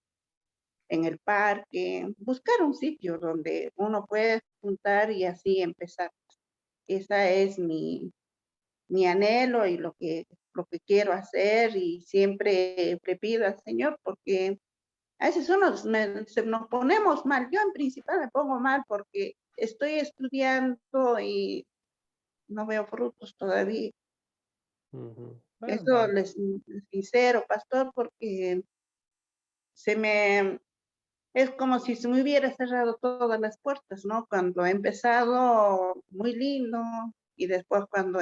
en el parque, buscar un sitio donde uno puede juntar y así empezar. Esa es mi anhelo y lo que quiero hacer, y siempre le pido al Señor, porque a veces nos ponemos mal. Yo en principal me pongo mal porque estoy estudiando y no veo frutos todavía. Eso les sincero, pastor, porque es como si se me hubiera cerrado todas las puertas, ¿no? Cuando he empezado, muy lindo, y después cuando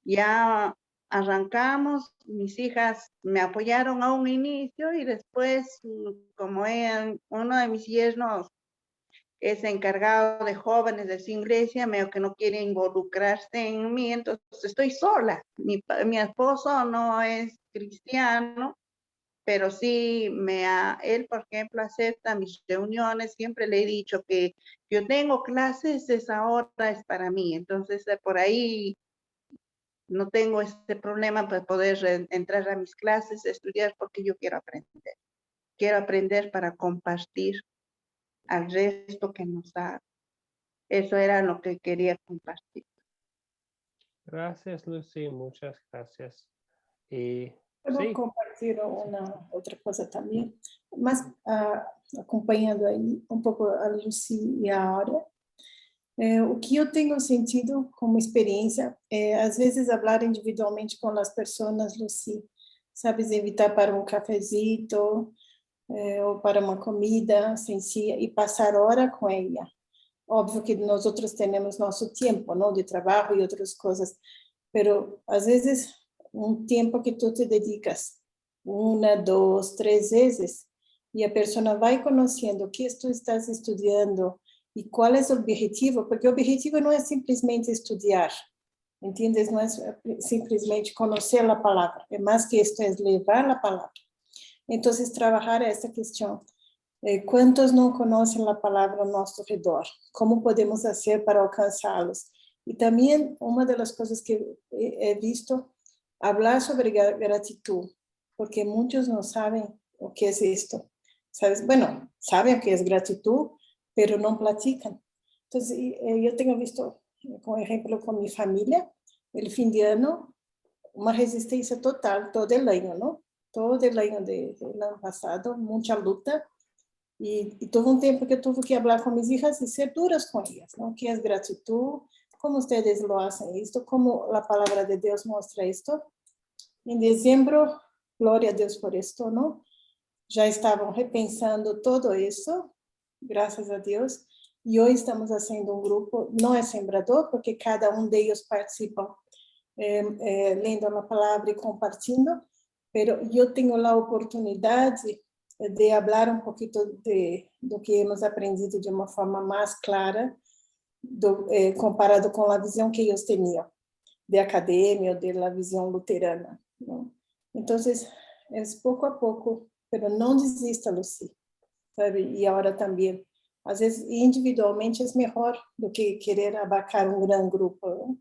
ya arrancamos, mis hijas me apoyaron a un inicio, y después, como uno de mis yernos es encargado de jóvenes de su iglesia, medio que no quiere involucrarse en mí, entonces estoy sola. Mi esposo no es cristiano, pero sí él, por ejemplo, acepta mis reuniones. Siempre le he dicho que yo tengo clases, esa hora es para mí, entonces por ahí no tengo este problema para poder entrar a mis clases, estudiar, porque yo quiero aprender. Quiero aprender para compartir al resto que nos da. Eso era lo que quería compartir. Gracias, Lucy. Muchas gracias. Y Puedo sí. compartir otra cosa también, más acompanhando aí um pouco a Lucy e a Áurea. O que eu tenho sentido como experiência é, às vezes, falar individualmente com as pessoas, Lucy, sabes, invitar para um cafezito, ou para uma comida sencilla, e passar hora com ela. Óbvio que nós outros temos nosso tempo, não, de trabalho e outras coisas, pero às vezes um tempo que tu te dedicas 1, 2, 3 vezes, e a pessoa vai conhecendo o que tu estás estudando e qual é o objetivo, porque o objetivo não é simplesmente estudar, entendes? Não é simplesmente conhecer a palavra, é mais que isto, é levar a palavra. Então, trabalhar essa questão. Quantos não conhecem a palavra ao nosso redor? Como podemos fazer para alcançá-los? E também, uma das coisas que he visto, falar sobre gratitud, porque muitos não sabem o que é isto. ¿Sabes? Bueno, sabem o que é gratitud, pero não praticam. Então, eu tenho visto, por exemplo, com minha família, no fim de ano, uma resistência total, todo o ano, não? Todo o ano do ano passado, muita luta. Y tuve un tiempo que tuve que hablar con mis hijas y ser duras con ellas, ¿no? ¿Qué es gratitud? ¿Cómo ustedes lo hacen esto? ¿Cómo la palabra de Dios muestra esto? En diciembre, gloria a Dios por esto, ¿no? Ya estaban repensando todo eso, gracias a Dios. Y hoy estamos haciendo un grupo, no es sembrador, porque cada uno de ellos participa leyendo la palabra y compartiendo, pero yo tengo la oportunidad de hablar un poquito de lo que hemos aprendido de una forma más clara, comparado con la visión que ellos tenían de academia, de la visión luterana, ¿no? Entonces, es poco a poco, pero no desista, Lucy, ¿sabe? Y ahora también, a veces individualmente es mejor do que querer abarcar un gran grupo, ¿no?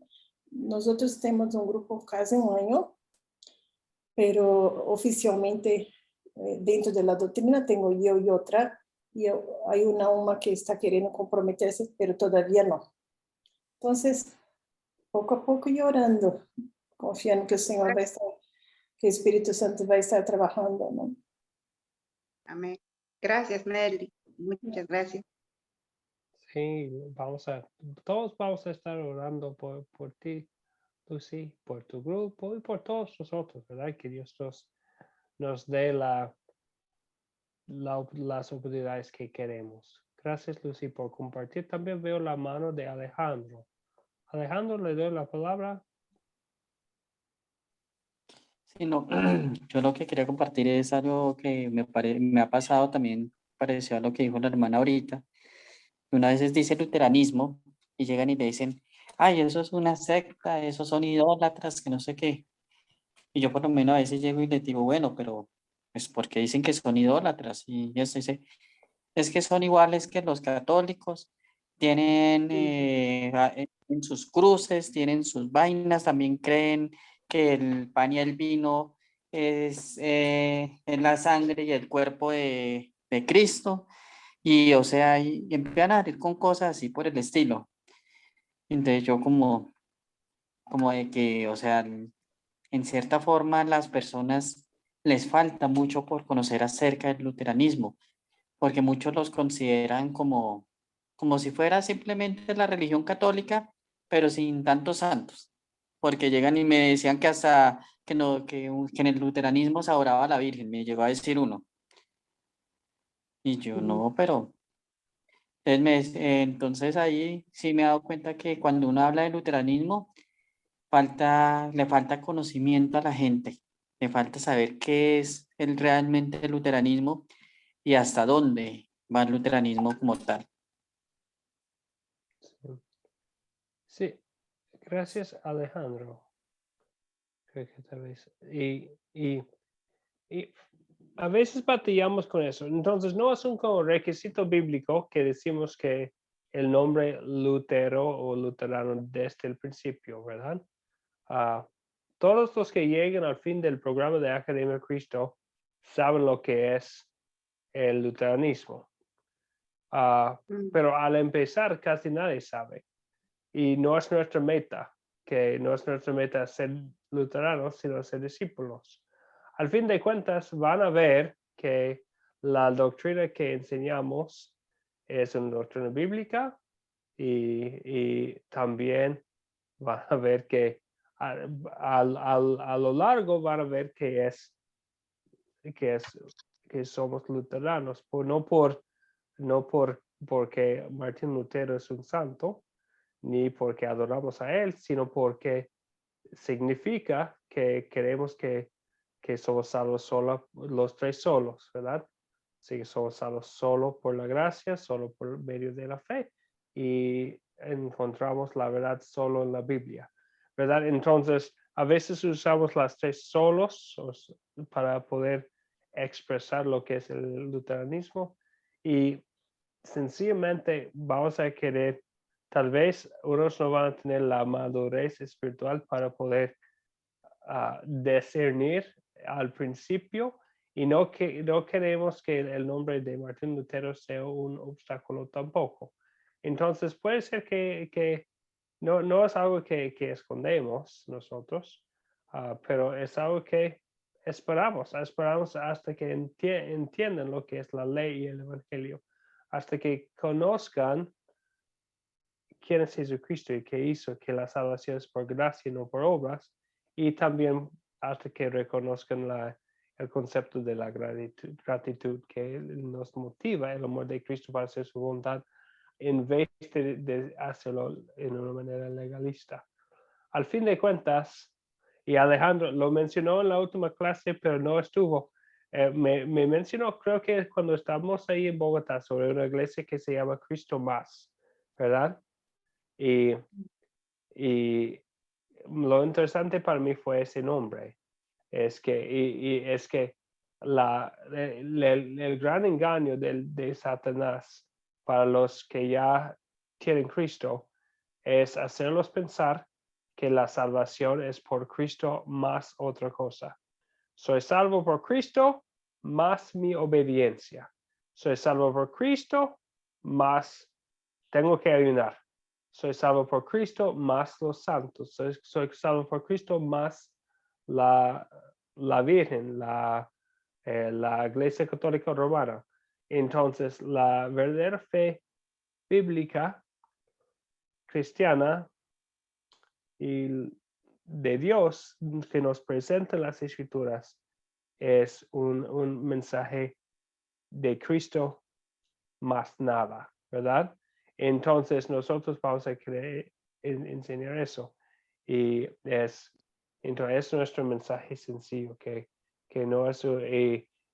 Nosotros tenemos un grupo casi un año, pero oficialmente dentro de la doctrina tengo yo y otra, y hay una que está queriendo comprometerse, pero todavía no. Entonces, poco a poco y orando, confiando que el Señor va a estar, que el Espíritu Santo va a estar trabajando, ¿no? Amén. Gracias, Nelly. Muchas gracias. Sí, todos vamos a estar orando por ti, Lucy, por tu grupo y por todos nosotros, ¿verdad? Que Dios nos dé las oportunidades que queremos. Gracias, Lucy, por compartir. También veo la mano de Alejandro. Alejandro, le doy la palabra. Sí, no, yo lo que quería compartir es algo que me ha pasado también, parecido a lo que dijo la hermana ahorita. Una vez dice luteranismo y llegan y le dicen, ay, eso es una secta, esos son idólatras, que no sé qué. Y yo por lo menos a veces llego y les digo, bueno, pero es porque dicen que son idólatras. Y ellos dicen, es que son iguales que los católicos, tienen en sus cruces, tienen sus vainas, también creen que el pan y el vino es la sangre y el cuerpo de Cristo, y o sea, y empiezan a abrir con cosas así por el estilo. Entonces yo como de que, o sea, en cierta forma las personas les falta mucho por conocer acerca del luteranismo, porque muchos los consideran como si fuera simplemente la religión católica, pero sin tantos santos, porque llegan y me decían que hasta que, no, que en el luteranismo se adoraba a la Virgen, me llegó a decir uno, y yo no, pero entonces ahí sí me he dado cuenta que cuando uno habla de luteranismo, le falta conocimiento a la gente, le falta saber qué es realmente el luteranismo y hasta dónde va el luteranismo como tal. Sí, gracias, Alejandro. Creo que tal vez. Y a veces batallamos con eso. Entonces, no es un como requisito bíblico que decimos que el nombre Lutero o luterano desde el principio, ¿verdad? Todos los que lleguen al fin del programa de Academia Cristo saben lo que es el luteranismo. Pero al empezar casi nadie sabe. Y no es nuestra meta, que no es nuestra meta ser luteranos, sino ser discípulos. Al fin de cuentas, van a ver que la doctrina que enseñamos es una doctrina bíblica y también van a ver que a lo largo van a ver que somos luteranos, no porque Martín Lutero es un santo, ni porque adoramos a él, sino porque significa que queremos que somos salvos solo, los tres solos, ¿verdad? Sí, somos salvos solo por la gracia, solo por medio de la fe, y encontramos la verdad solo en la Biblia, ¿verdad? Entonces, a veces usamos las tres solos para poder expresar lo que es el luteranismo, y sencillamente vamos a querer, tal vez unos no van a tener la madurez espiritual para poder discernir al principio, y no queremos que el nombre de Martín Lutero sea un obstáculo tampoco. Entonces puede ser que no es algo que escondemos nosotros, pero es algo que esperamos hasta que entiendan lo que es la ley y el evangelio, hasta que conozcan quién es Jesucristo y qué hizo, que la salvación es por gracia y no por obras, y también hasta que reconozcan el concepto de la gratitud que nos motiva, el amor de Cristo para hacer su voluntad, en vez de hacerlo en una manera legalista. Al fin de cuentas, y Alejandro lo mencionó en la última clase, pero no estuvo. Me mencionó, creo que cuando estábamos ahí en Bogotá, sobre una iglesia que se llama Cristo Más, ¿verdad? Y lo interesante para mí fue ese nombre. Es que, es que el gran engaño de Satanás para los que ya tienen Cristo es hacerlos pensar que la salvación es por Cristo más otra cosa. Soy salvo por Cristo más mi obediencia. Soy salvo por Cristo más tengo que ayunar. Soy salvo por Cristo más los santos. Soy salvo por Cristo más la Virgen, la Iglesia Católica Romana. Entonces, la verdadera fe bíblica cristiana y de Dios que nos presenta las Escrituras es un mensaje de Cristo más nada, ¿verdad? Entonces nosotros vamos a enseñar eso. Y entonces es nuestro mensaje sencillo, que no es,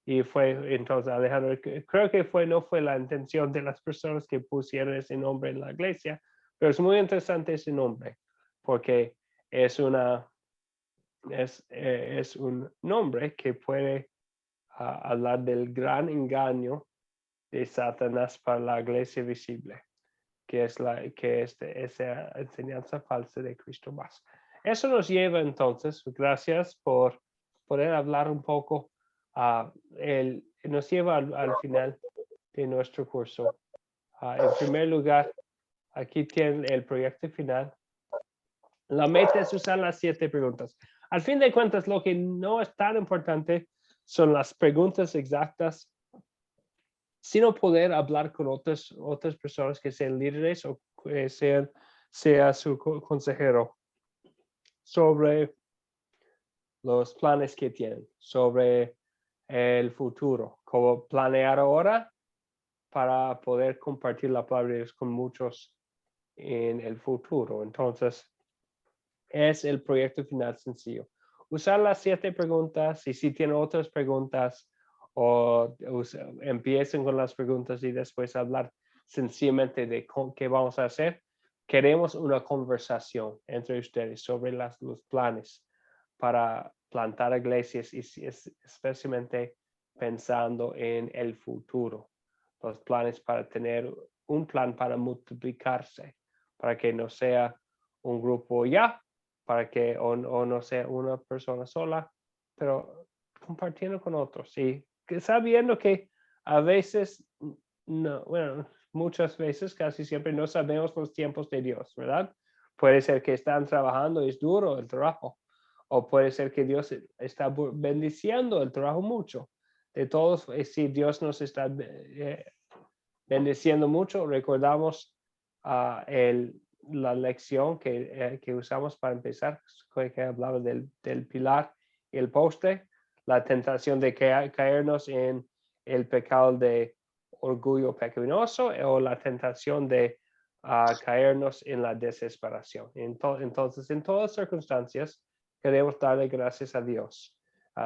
y fue, entonces Alejandro, creo que no fue la intención de las personas que pusieron ese nombre en la iglesia, pero es muy interesante ese nombre, porque es un nombre que puede hablar del gran engaño de Satanás para la iglesia visible, que es esa enseñanza falsa de Cristo más. Eso nos lleva entonces, gracias por poder hablar un poco, nos lleva al final de nuestro curso. En primer lugar, aquí tienen el proyecto final. La meta es usar las 7 preguntas. Al fin de cuentas, lo que no es tan importante son las preguntas exactas, sino poder hablar con otras personas que sean líderes o que sea su consejero sobre los planes que tienen, sobre el futuro, cómo planear ahora para poder compartir la palabra de Dios con muchos en el futuro. Entonces, es el proyecto final sencillo. Usar las 7 preguntas, y si tienen otras preguntas, o empiecen con las preguntas y después hablar sencillamente de qué vamos a hacer. Queremos una conversación entre ustedes sobre los planes para plantar iglesias y especialmente pensando en el futuro. Los planes para tener un plan para multiplicarse, para que no sea un grupo ya, para que o no sea una persona sola, pero compartiendo con otros. Y sabiendo que a veces, no, bueno, muchas veces, casi siempre no sabemos los tiempos de Dios, ¿verdad? Puede ser que están trabajando y es duro el trabajo, o puede ser que Dios está bendiciendo el trabajo mucho. De todos, si Dios nos está bendiciendo mucho, recordamos la lección que usamos para empezar, que hablaba del pilar y el poste, la tentación de caernos en el pecado de orgullo pecaminoso o la tentación de caernos en la desesperación. Entonces, en todas circunstancias, queremos darle gracias a Dios.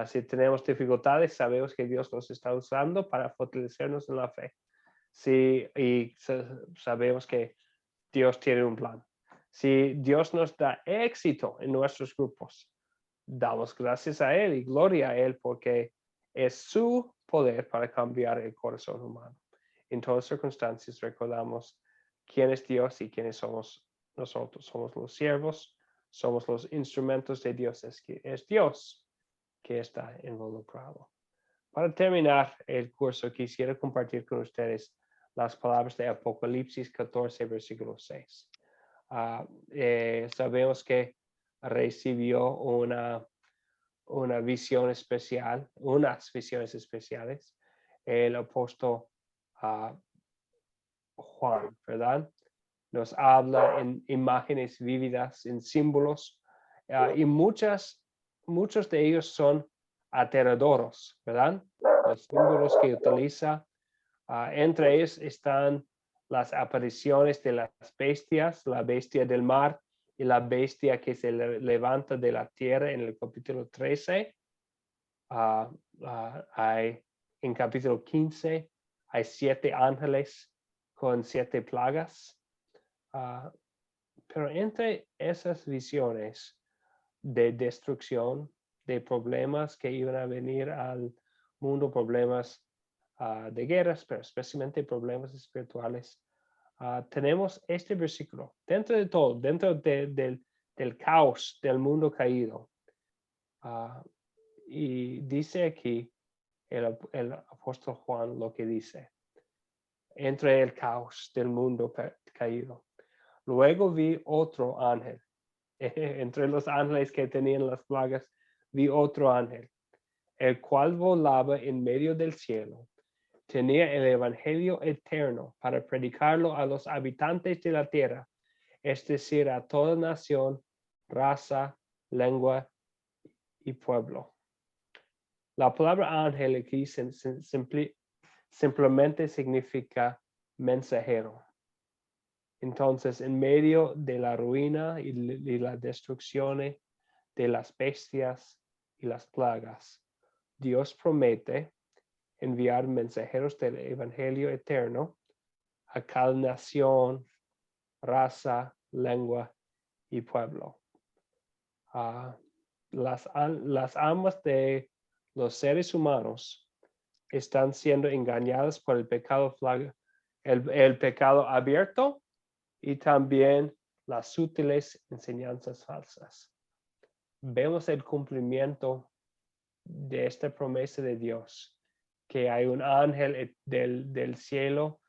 Si tenemos dificultades, sabemos que Dios nos está usando para fortalecernos en la fe. Sí, y sabemos que Dios tiene un plan. Si Dios nos da éxito en nuestros grupos, damos gracias a Él y gloria a Él porque es su poder para cambiar el corazón humano. En todas circunstancias recordamos quién es Dios y quiénes somos nosotros. Somos los siervos, somos los instrumentos de Dios. Es Dios que está involucrado. Para terminar el curso, quisiera compartir con ustedes las palabras de Apocalipsis 14, versículo 6. Sabemos que recibió una visión especial, unas visiones especiales. El apóstol Juan, ¿verdad? Nos habla en imágenes vívidas, en símbolos, y muchos de ellos son aterradores, ¿verdad? Los símbolos que utiliza, entre ellos están las apariciones de las bestias, la bestia del mar y la bestia que se levanta de la tierra en el capítulo 13. En capítulo 15 hay 7 ángeles con 7 plagas. Pero entre esas visiones de destrucción, de problemas que iban a venir al mundo, problemas de guerras, pero especialmente problemas espirituales, tenemos este versículo. Dentro de todo, dentro del caos del mundo caído, y dice aquí el apóstol Juan lo que dice. Entre el caos del mundo caído. Luego vi otro ángel. Entre los ángeles que tenían las plagas, vi otro ángel, el cual volaba en medio del cielo. Tenía el evangelio eterno para predicarlo a los habitantes de la tierra, es decir, a toda nación, raza, lengua y pueblo. La palabra ángel aquí simplemente significa mensajero. Entonces, en medio de la ruina y la destrucción de las bestias y las plagas, Dios promete enviar mensajeros del evangelio eterno a cada nación, raza, lengua y pueblo. Las almas de los seres humanos están siendo engañadas por el pecado el pecado abierto y también las sutiles enseñanzas falsas. Vemos el cumplimiento de esta promesa de Dios, que hay un ángel del cielo,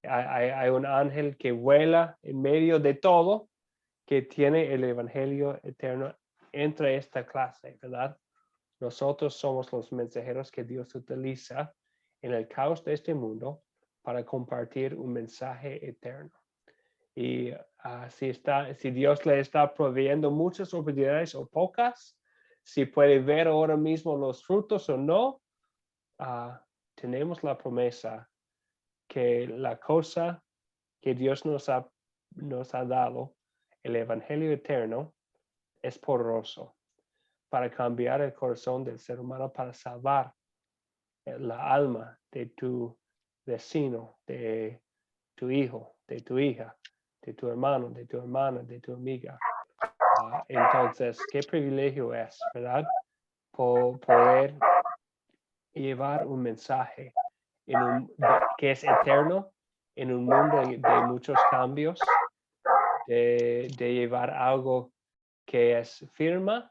hay un ángel que vuela en medio de todo, que tiene el evangelio eterno entre esta clase, ¿verdad? Nosotros somos los mensajeros que Dios utiliza en el caos de este mundo para compartir un mensaje eterno. Y si Dios le está proveyendo muchas oportunidades o pocas, si puede ver ahora mismo los frutos o no, tenemos la promesa que la cosa que Dios nos ha dado, el evangelio eterno, es poderoso para cambiar el corazón del ser humano, para salvar la alma de tu vecino, de tu hijo, de tu hija, de tu hermano, de tu hermana, de tu amiga. Entonces, qué privilegio es, ¿verdad? Poder llevar un mensaje que es eterno en un mundo de muchos cambios, de llevar algo que es firme,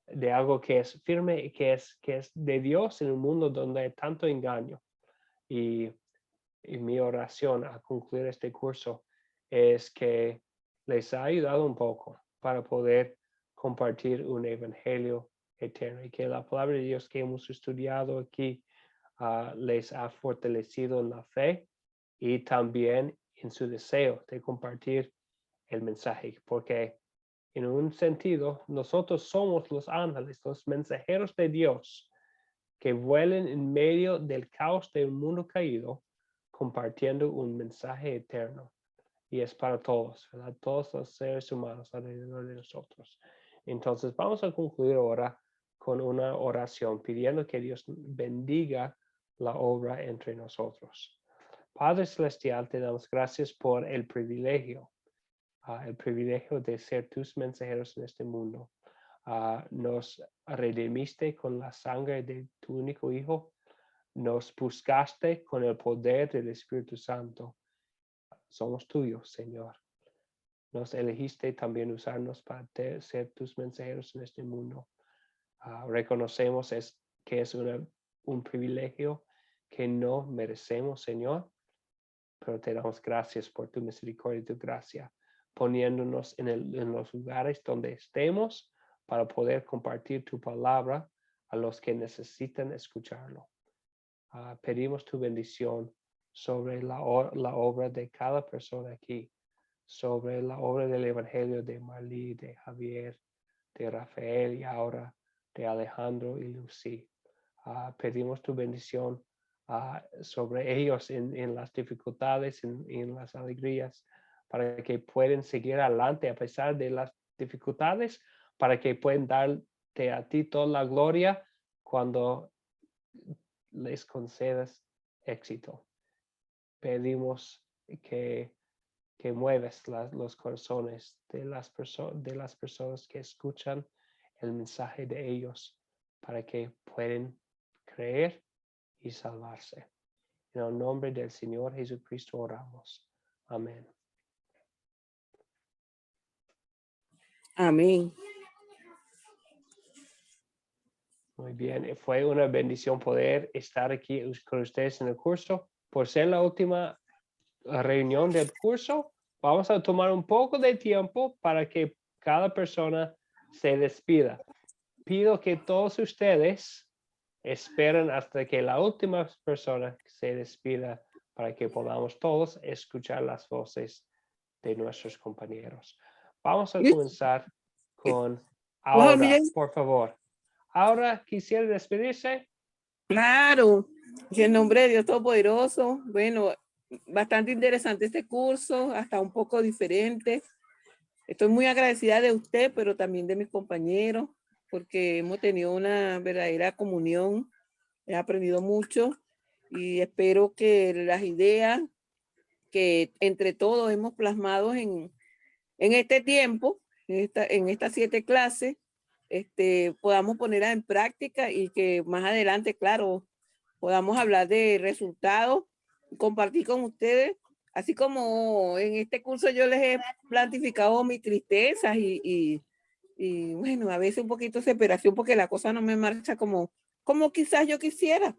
de algo que es firme y que es de Dios en un mundo donde hay tanto engaño. Y mi oración al concluir este curso es que les ha ayudado un poco para poder compartir un evangelio eterno y que la palabra de Dios que hemos estudiado aquí les ha fortalecido en la fe y también en su deseo de compartir el mensaje, porque en un sentido nosotros somos los ángeles, los mensajeros de Dios que vuelan en medio del caos del mundo caído, compartiendo un mensaje eterno. Y es para todos, ¿verdad? Todos los seres humanos alrededor de nosotros. Entonces vamos a concluir ahora con una oración pidiendo que Dios bendiga la obra entre nosotros. Padre Celestial, te damos gracias por el privilegio de ser tus mensajeros en este mundo. Nos redimiste con la sangre de tu único Hijo. Nos buscaste con el poder del Espíritu Santo. Somos tuyos, Señor. Nos elegiste también usarnos para ser tus mensajeros en este mundo. Reconocemos que es un privilegio que no merecemos, Señor, pero te damos gracias por tu misericordia y tu gracia, poniéndonos en los lugares donde estemos para poder compartir tu palabra a los que necesitan escucharlo. Pedimos tu bendición sobre la obra de cada persona aquí, sobre la obra del Evangelio de Marlí, de Javier, de Rafael y ahora de Alejandro y Lucy. Pedimos tu bendición sobre ellos en las dificultades, en las alegrías, para que puedan seguir adelante a pesar de las dificultades, para que puedan darte a ti toda la gloria cuando les concedas éxito. Pedimos que mueves los corazones de las personas que escuchan el mensaje de ellos para que puedan creer y salvarse. En el nombre del Señor Jesucristo oramos. Amén. Amén. Muy bien, fue una bendición poder estar aquí con ustedes en el curso. Por ser la última reunión del curso, vamos a tomar un poco de tiempo para que cada persona se despida. Pido que todos ustedes esperen hasta que la última persona se despida para que podamos todos escuchar las voces de nuestros compañeros. Vamos a comenzar con Aura, por favor. Aura, ¿quisiera despedirse? Claro, en nombre de Dios Todopoderoso. Bueno, bastante interesante este curso, hasta un poco diferente. Estoy muy agradecida de usted, pero también de mis compañeros, porque hemos tenido una verdadera comunión. He aprendido mucho y espero que las ideas que entre todos hemos plasmado en este tiempo, en estas 7 clases, podamos ponerlas en práctica y que más adelante, claro, podamos hablar de resultados, compartir con ustedes, así como en este curso yo les he plantificado mis tristezas y bueno, a veces un poquito de desesperación porque la cosa no me marcha como quizás yo quisiera.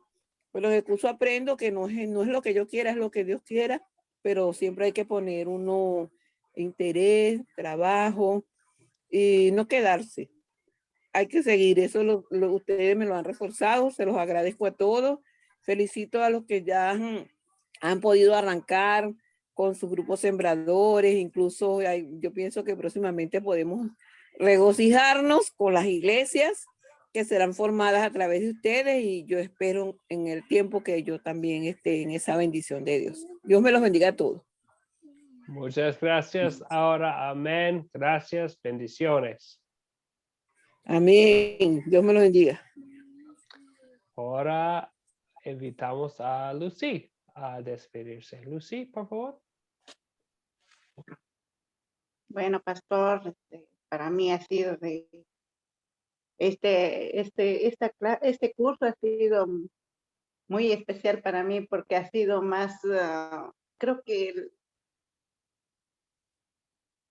Pero en el curso aprendo que no es lo que yo quiera, es lo que Dios quiera, pero siempre hay que poner uno interés, trabajo y no quedarse. Hay que seguir, eso ustedes me lo han reforzado, se los agradezco a todos. Felicito a los que ya han podido arrancar con sus grupos sembradores, incluso yo pienso que próximamente podemos regocijarnos con las iglesias que serán formadas a través de ustedes y yo espero en el tiempo que yo también esté en esa bendición de Dios. Dios me los bendiga a todos. Muchas gracias. Ahora, amén. Gracias. Bendiciones. Amén. Dios me los bendiga. Ahora invitamos a Lucy a despedirse. Lucy, por favor. Bueno, pastor, para mí ha sido este curso ha sido muy especial para mí porque ha sido más, creo que,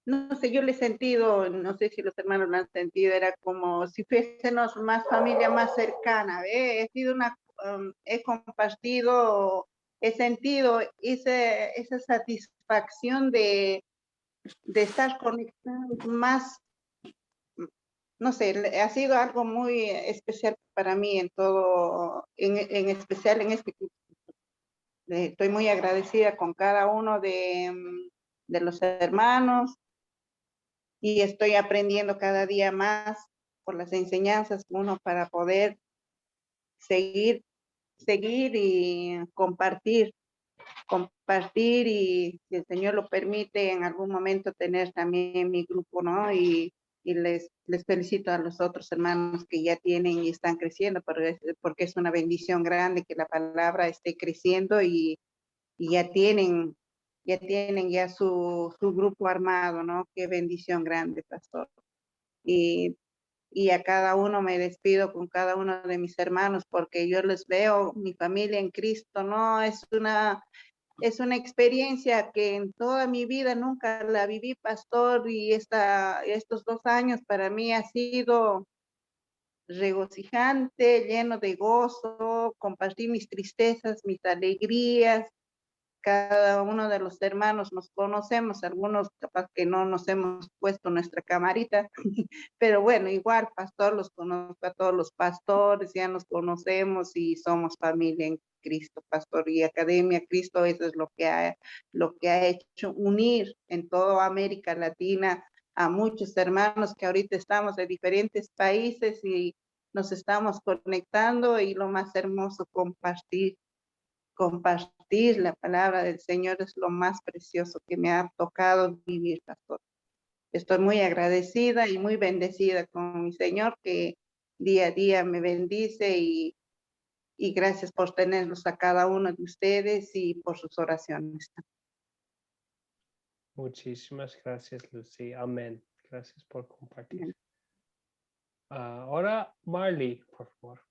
no sé, yo lo he sentido, no sé si los hermanos lo han sentido, era como si fuésemos más familia más cercana, ¿ve? He sido he compartido, he sentido esa satisfacción de estar conectados más, no sé, ha sido algo muy especial para mí en todo, en especial en este curso. Estoy muy agradecida con cada uno de los hermanos y estoy aprendiendo cada día más por las enseñanzas uno para poder seguir y compartir y si el Señor lo permite en algún momento tener también mi grupo, ¿no? Y les felicito a los otros hermanos que ya tienen y están creciendo, porque es una bendición grande que la palabra esté creciendo y ya tienen ya su grupo armado, ¿no? Qué bendición grande, pastor. Y a cada uno me despido con cada uno de mis hermanos porque yo les veo, mi familia en Cristo, ¿no? Es una experiencia que en toda mi vida nunca la viví, pastor, y estos 2 años para mí ha sido regocijante, lleno de gozo, compartir mis tristezas, mis alegrías, cada uno de los hermanos nos conocemos, algunos capaz que no nos hemos puesto nuestra camarita, pero bueno, igual, pastor, los conozco a todos los pastores, ya nos conocemos y somos familia en Cristo, pastor, y Academia Cristo, eso es lo que ha hecho unir en toda América Latina a muchos hermanos que ahorita estamos de diferentes países y nos estamos conectando, y lo más hermoso, compartir la palabra del Señor es lo más precioso que me ha tocado vivir, pastor. Estoy muy agradecida y muy bendecida con mi Señor, que día a día me bendice, y gracias por tenerlos a cada uno de ustedes y por sus oraciones. Muchísimas gracias, Lucy. Amén. Gracias por compartir. Ahora, Marley, por favor.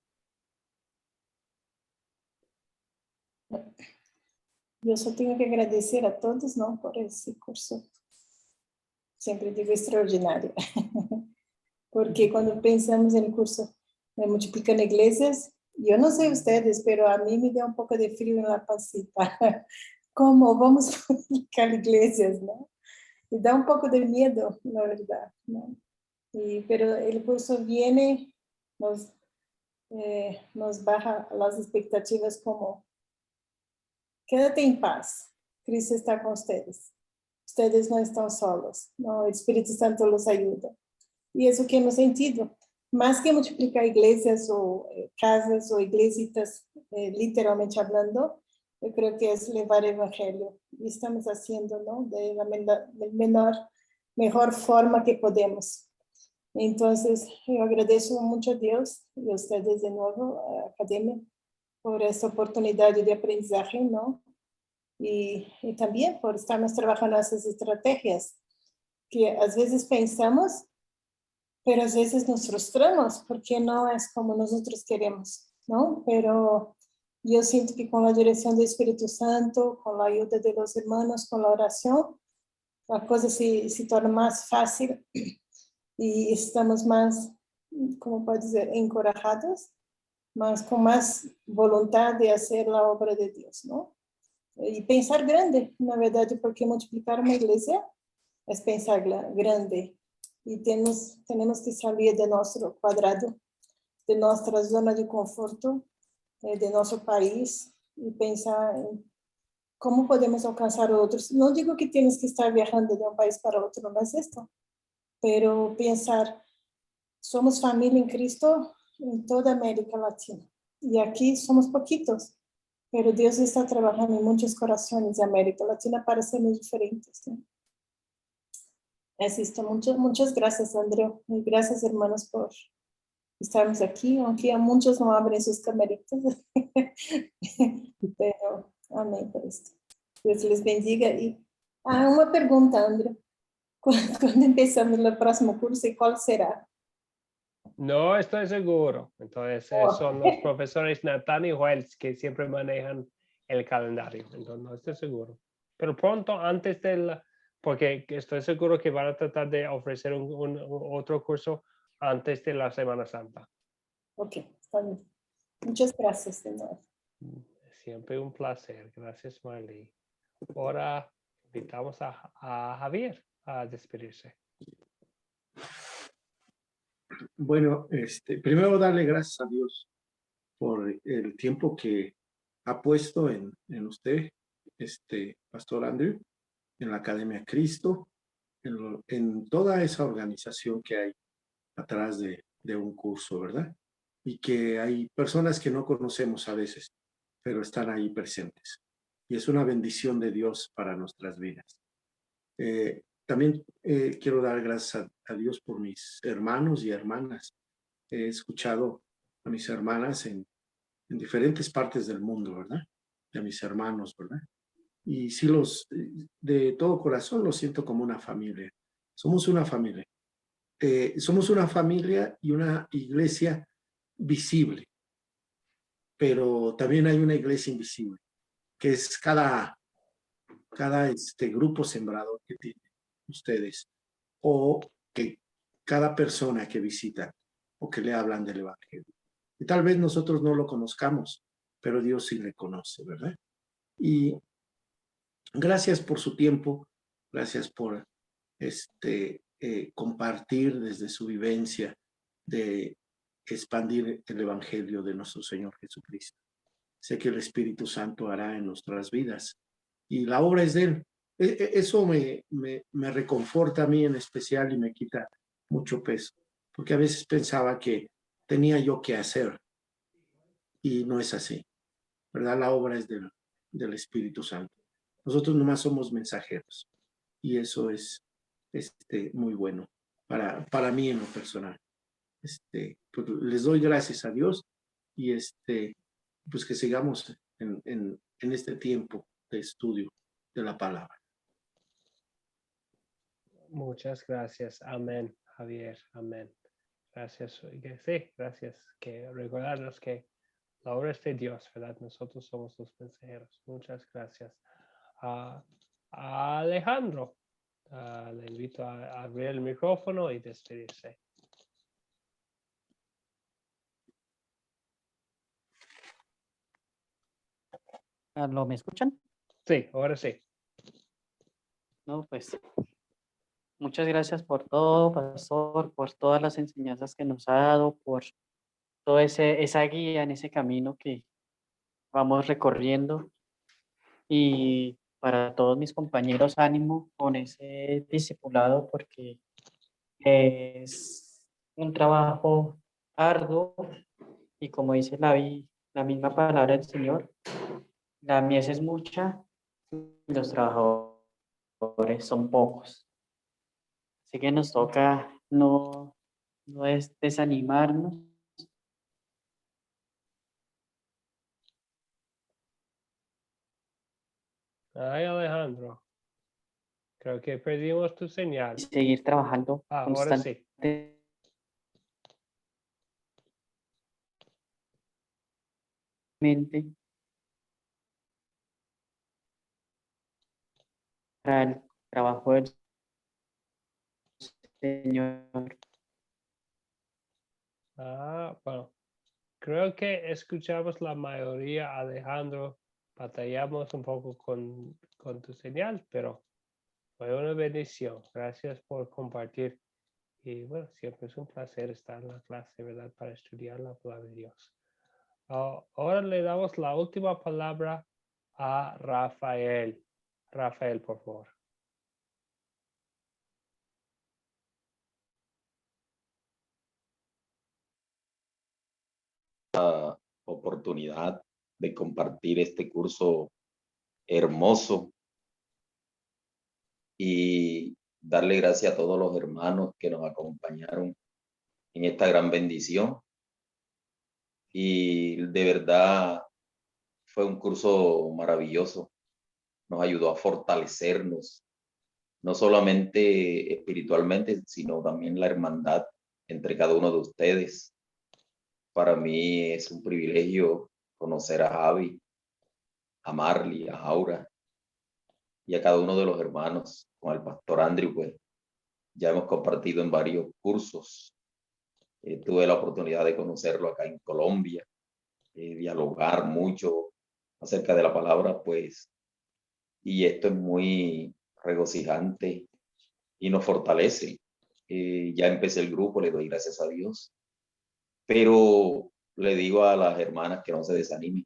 Yo solo tengo que agradecer a todos, ¿no? Por ese curso. Siempre digo extraordinario. Porque cuando pensamos en el curso de Multiplicando Iglesias, yo no sé ustedes, pero a mí me da un poco de frío en la pancita. ¿Cómo vamos a multiplicar iglesias, no? Me da un poco de miedo, la verdad, ¿no? Pero el curso viene, nos baja las expectativas como: quédate en paz, Cristo está con ustedes. Ustedes no están solos, ¿no? El Espíritu Santo los ayuda. Y eso que hemos sentido. Más que multiplicar iglesias o casas o iglesitas, literalmente hablando, yo creo que es llevar el evangelio. Y estamos haciendo, ¿no? De la mejor forma que podemos. Entonces, yo agradezco mucho a Dios y a ustedes de nuevo, a Academia, por esta oportunidad de aprendizaje, ¿no? Y también por estarnos trabajando esas estrategias que a veces pensamos, pero a veces nos frustramos porque no es como nosotros queremos, ¿no? Pero yo siento que con la dirección del Espíritu Santo, con la ayuda de los hermanos, con la oración, la cosa se torna más fácil y estamos más, como puedo decir, encorajados, con más voluntad de hacer la obra de Dios, ¿no? Y pensar grande, na verdade, porque multiplicar uma igreja é pensar grande. E temos que sair de nosso quadrado, de nossa zona de conforto, de nosso país, e pensar em como podemos alcançar outros. Não digo que temos que estar viajando de um país para outro, não é isso, pero pensar, somos família em Cristo em toda a América Latina. E aqui somos pouquitos. Pero Dios está trabajando en muchos corazones de América Latina para sermos diferentes, ¿no? Así está. Muchas gracias, Andreu. Y gracias, hermanos, por estarmos aquí, aunque a muchos no abren sus camaritas. Pero amén por esto. Dios les bendiga. Y una pregunta, Andreu. ¿Cuándo empezamos el próximo curso y cuál será? No estoy seguro. Entonces, son los profesores Nathan y Wells que siempre manejan el calendario. Entonces, no estoy seguro. Pero pronto, antes porque estoy seguro que van a tratar de ofrecer otro curso antes de la Semana Santa. Ok, está bien. Muchas gracias, de nuevo. Siempre un placer. Gracias, Marley. Ahora invitamos a Javier a despedirse. Bueno, primero darle gracias a Dios por el tiempo que ha puesto en usted, Pastor Andrew, en la Academia Cristo, en toda esa organización que hay atrás de un curso, ¿verdad? Y que hay personas que no conocemos a veces, pero están ahí presentes. Y es una bendición de Dios para nuestras vidas. También quiero dar gracias a Dios por mis hermanos y hermanas. He escuchado a mis hermanas en diferentes partes del mundo, ¿verdad? Y a mis hermanos, ¿verdad? Y sí, de todo corazón los siento como una familia. Somos una familia. Somos una familia y una iglesia visible, pero también hay una iglesia invisible, que es cada grupo sembrador que tienen ustedes, o que cada persona que visita o que le hablan del evangelio. Y tal vez nosotros no lo conozcamos, pero Dios sí le conoce, ¿verdad? Y Gracias por su tiempo, gracias por compartir desde su vivencia de expandir el evangelio de nuestro Señor Jesucristo. Sé que el Espíritu Santo hará en nuestras vidas y la obra es de Él. Eso me reconforta a mí en especial y me quita mucho peso, porque a veces pensaba que tenía yo que hacer y no es así, ¿verdad? La obra es del Espíritu Santo. Nosotros nomás somos mensajeros y eso es muy bueno para mí en lo personal. Pues les doy gracias a Dios y pues que sigamos en este tiempo de estudio de la palabra. Muchas gracias. Amén, Javier. Amén. Gracias. Sí, gracias. Que recordarnos que la obra es de Dios, ¿verdad? Nosotros somos los mensajeros. Muchas gracias. A Alejandro, le invito a abrir el micrófono y despedirse. ¿Lo me escuchan? Sí, ahora sí. No, pues muchas gracias por todo, pastor, por todas las enseñanzas que nos ha dado, por toda esa guía en ese camino que vamos recorriendo. Y para todos mis compañeros, ánimo con ese discipulado, porque es un trabajo arduo y como dice la misma palabra del Señor, la mies es mucha y los trabajadores son pocos. Así que nos toca no es desanimarnos. Ay, Alejandro. Creo que perdimos tu señal. Y seguir trabajando Ahora sí. constantemente. Para el trabajo del Señor. Bueno. Creo que escuchamos la mayoría, Alejandro. Batallamos un poco con tu señal, pero fue una bendición. Gracias por compartir. Y bueno, siempre es un placer estar en la clase, ¿verdad? Para estudiar la palabra de Dios. Ahora le damos la última palabra a Rafael. Rafael, por favor. Oportunidad de compartir este curso hermoso y darle gracias a todos los hermanos que nos acompañaron en esta gran bendición. Y de verdad fue un curso maravilloso. Nos ayudó a fortalecernos, no solamente espiritualmente, sino también la hermandad entre cada uno de ustedes. Para mí es un privilegio conocer a Javi, a Marley, a Aura y a cada uno de los hermanos. Con el pastor Andrew, pues ya hemos compartido en varios cursos. Tuve la oportunidad de conocerlo acá en Colombia, dialogar mucho acerca de la palabra, pues, y esto es muy regocijante y nos fortalece. Ya empecé el grupo, le doy gracias a Dios, pero le digo a las hermanas que no se desanimen.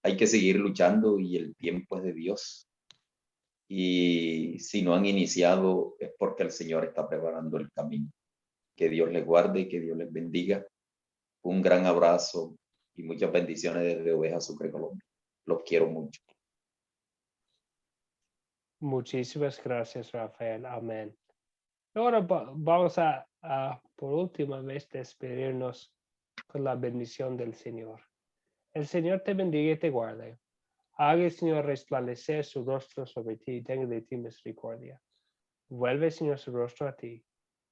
Hay que seguir luchando y el tiempo es de Dios. Y si no han iniciado es porque el Señor está preparando el camino. Que Dios les guarde y que Dios les bendiga. Un gran abrazo y muchas bendiciones desde Ovejas Sucre, Colombia. Los quiero mucho. Muchísimas gracias, Rafael. Amén. Ahora vamos a por última vez despedirnos con la bendición del Señor. El Señor te bendiga y te guarde. Haga el Señor resplandecer su rostro sobre ti y tenga de ti misericordia. Vuelve, Señor, su rostro a ti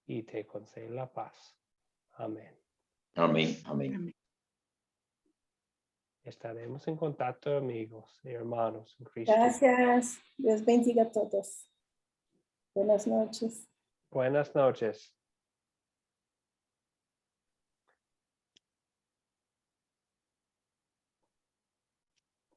y te concede la paz. Amén. Amén, amén. Estaremos en contacto, amigos y hermanos en Cristo. Gracias. Dios bendiga a todos. Buenas noches. Buenas noches.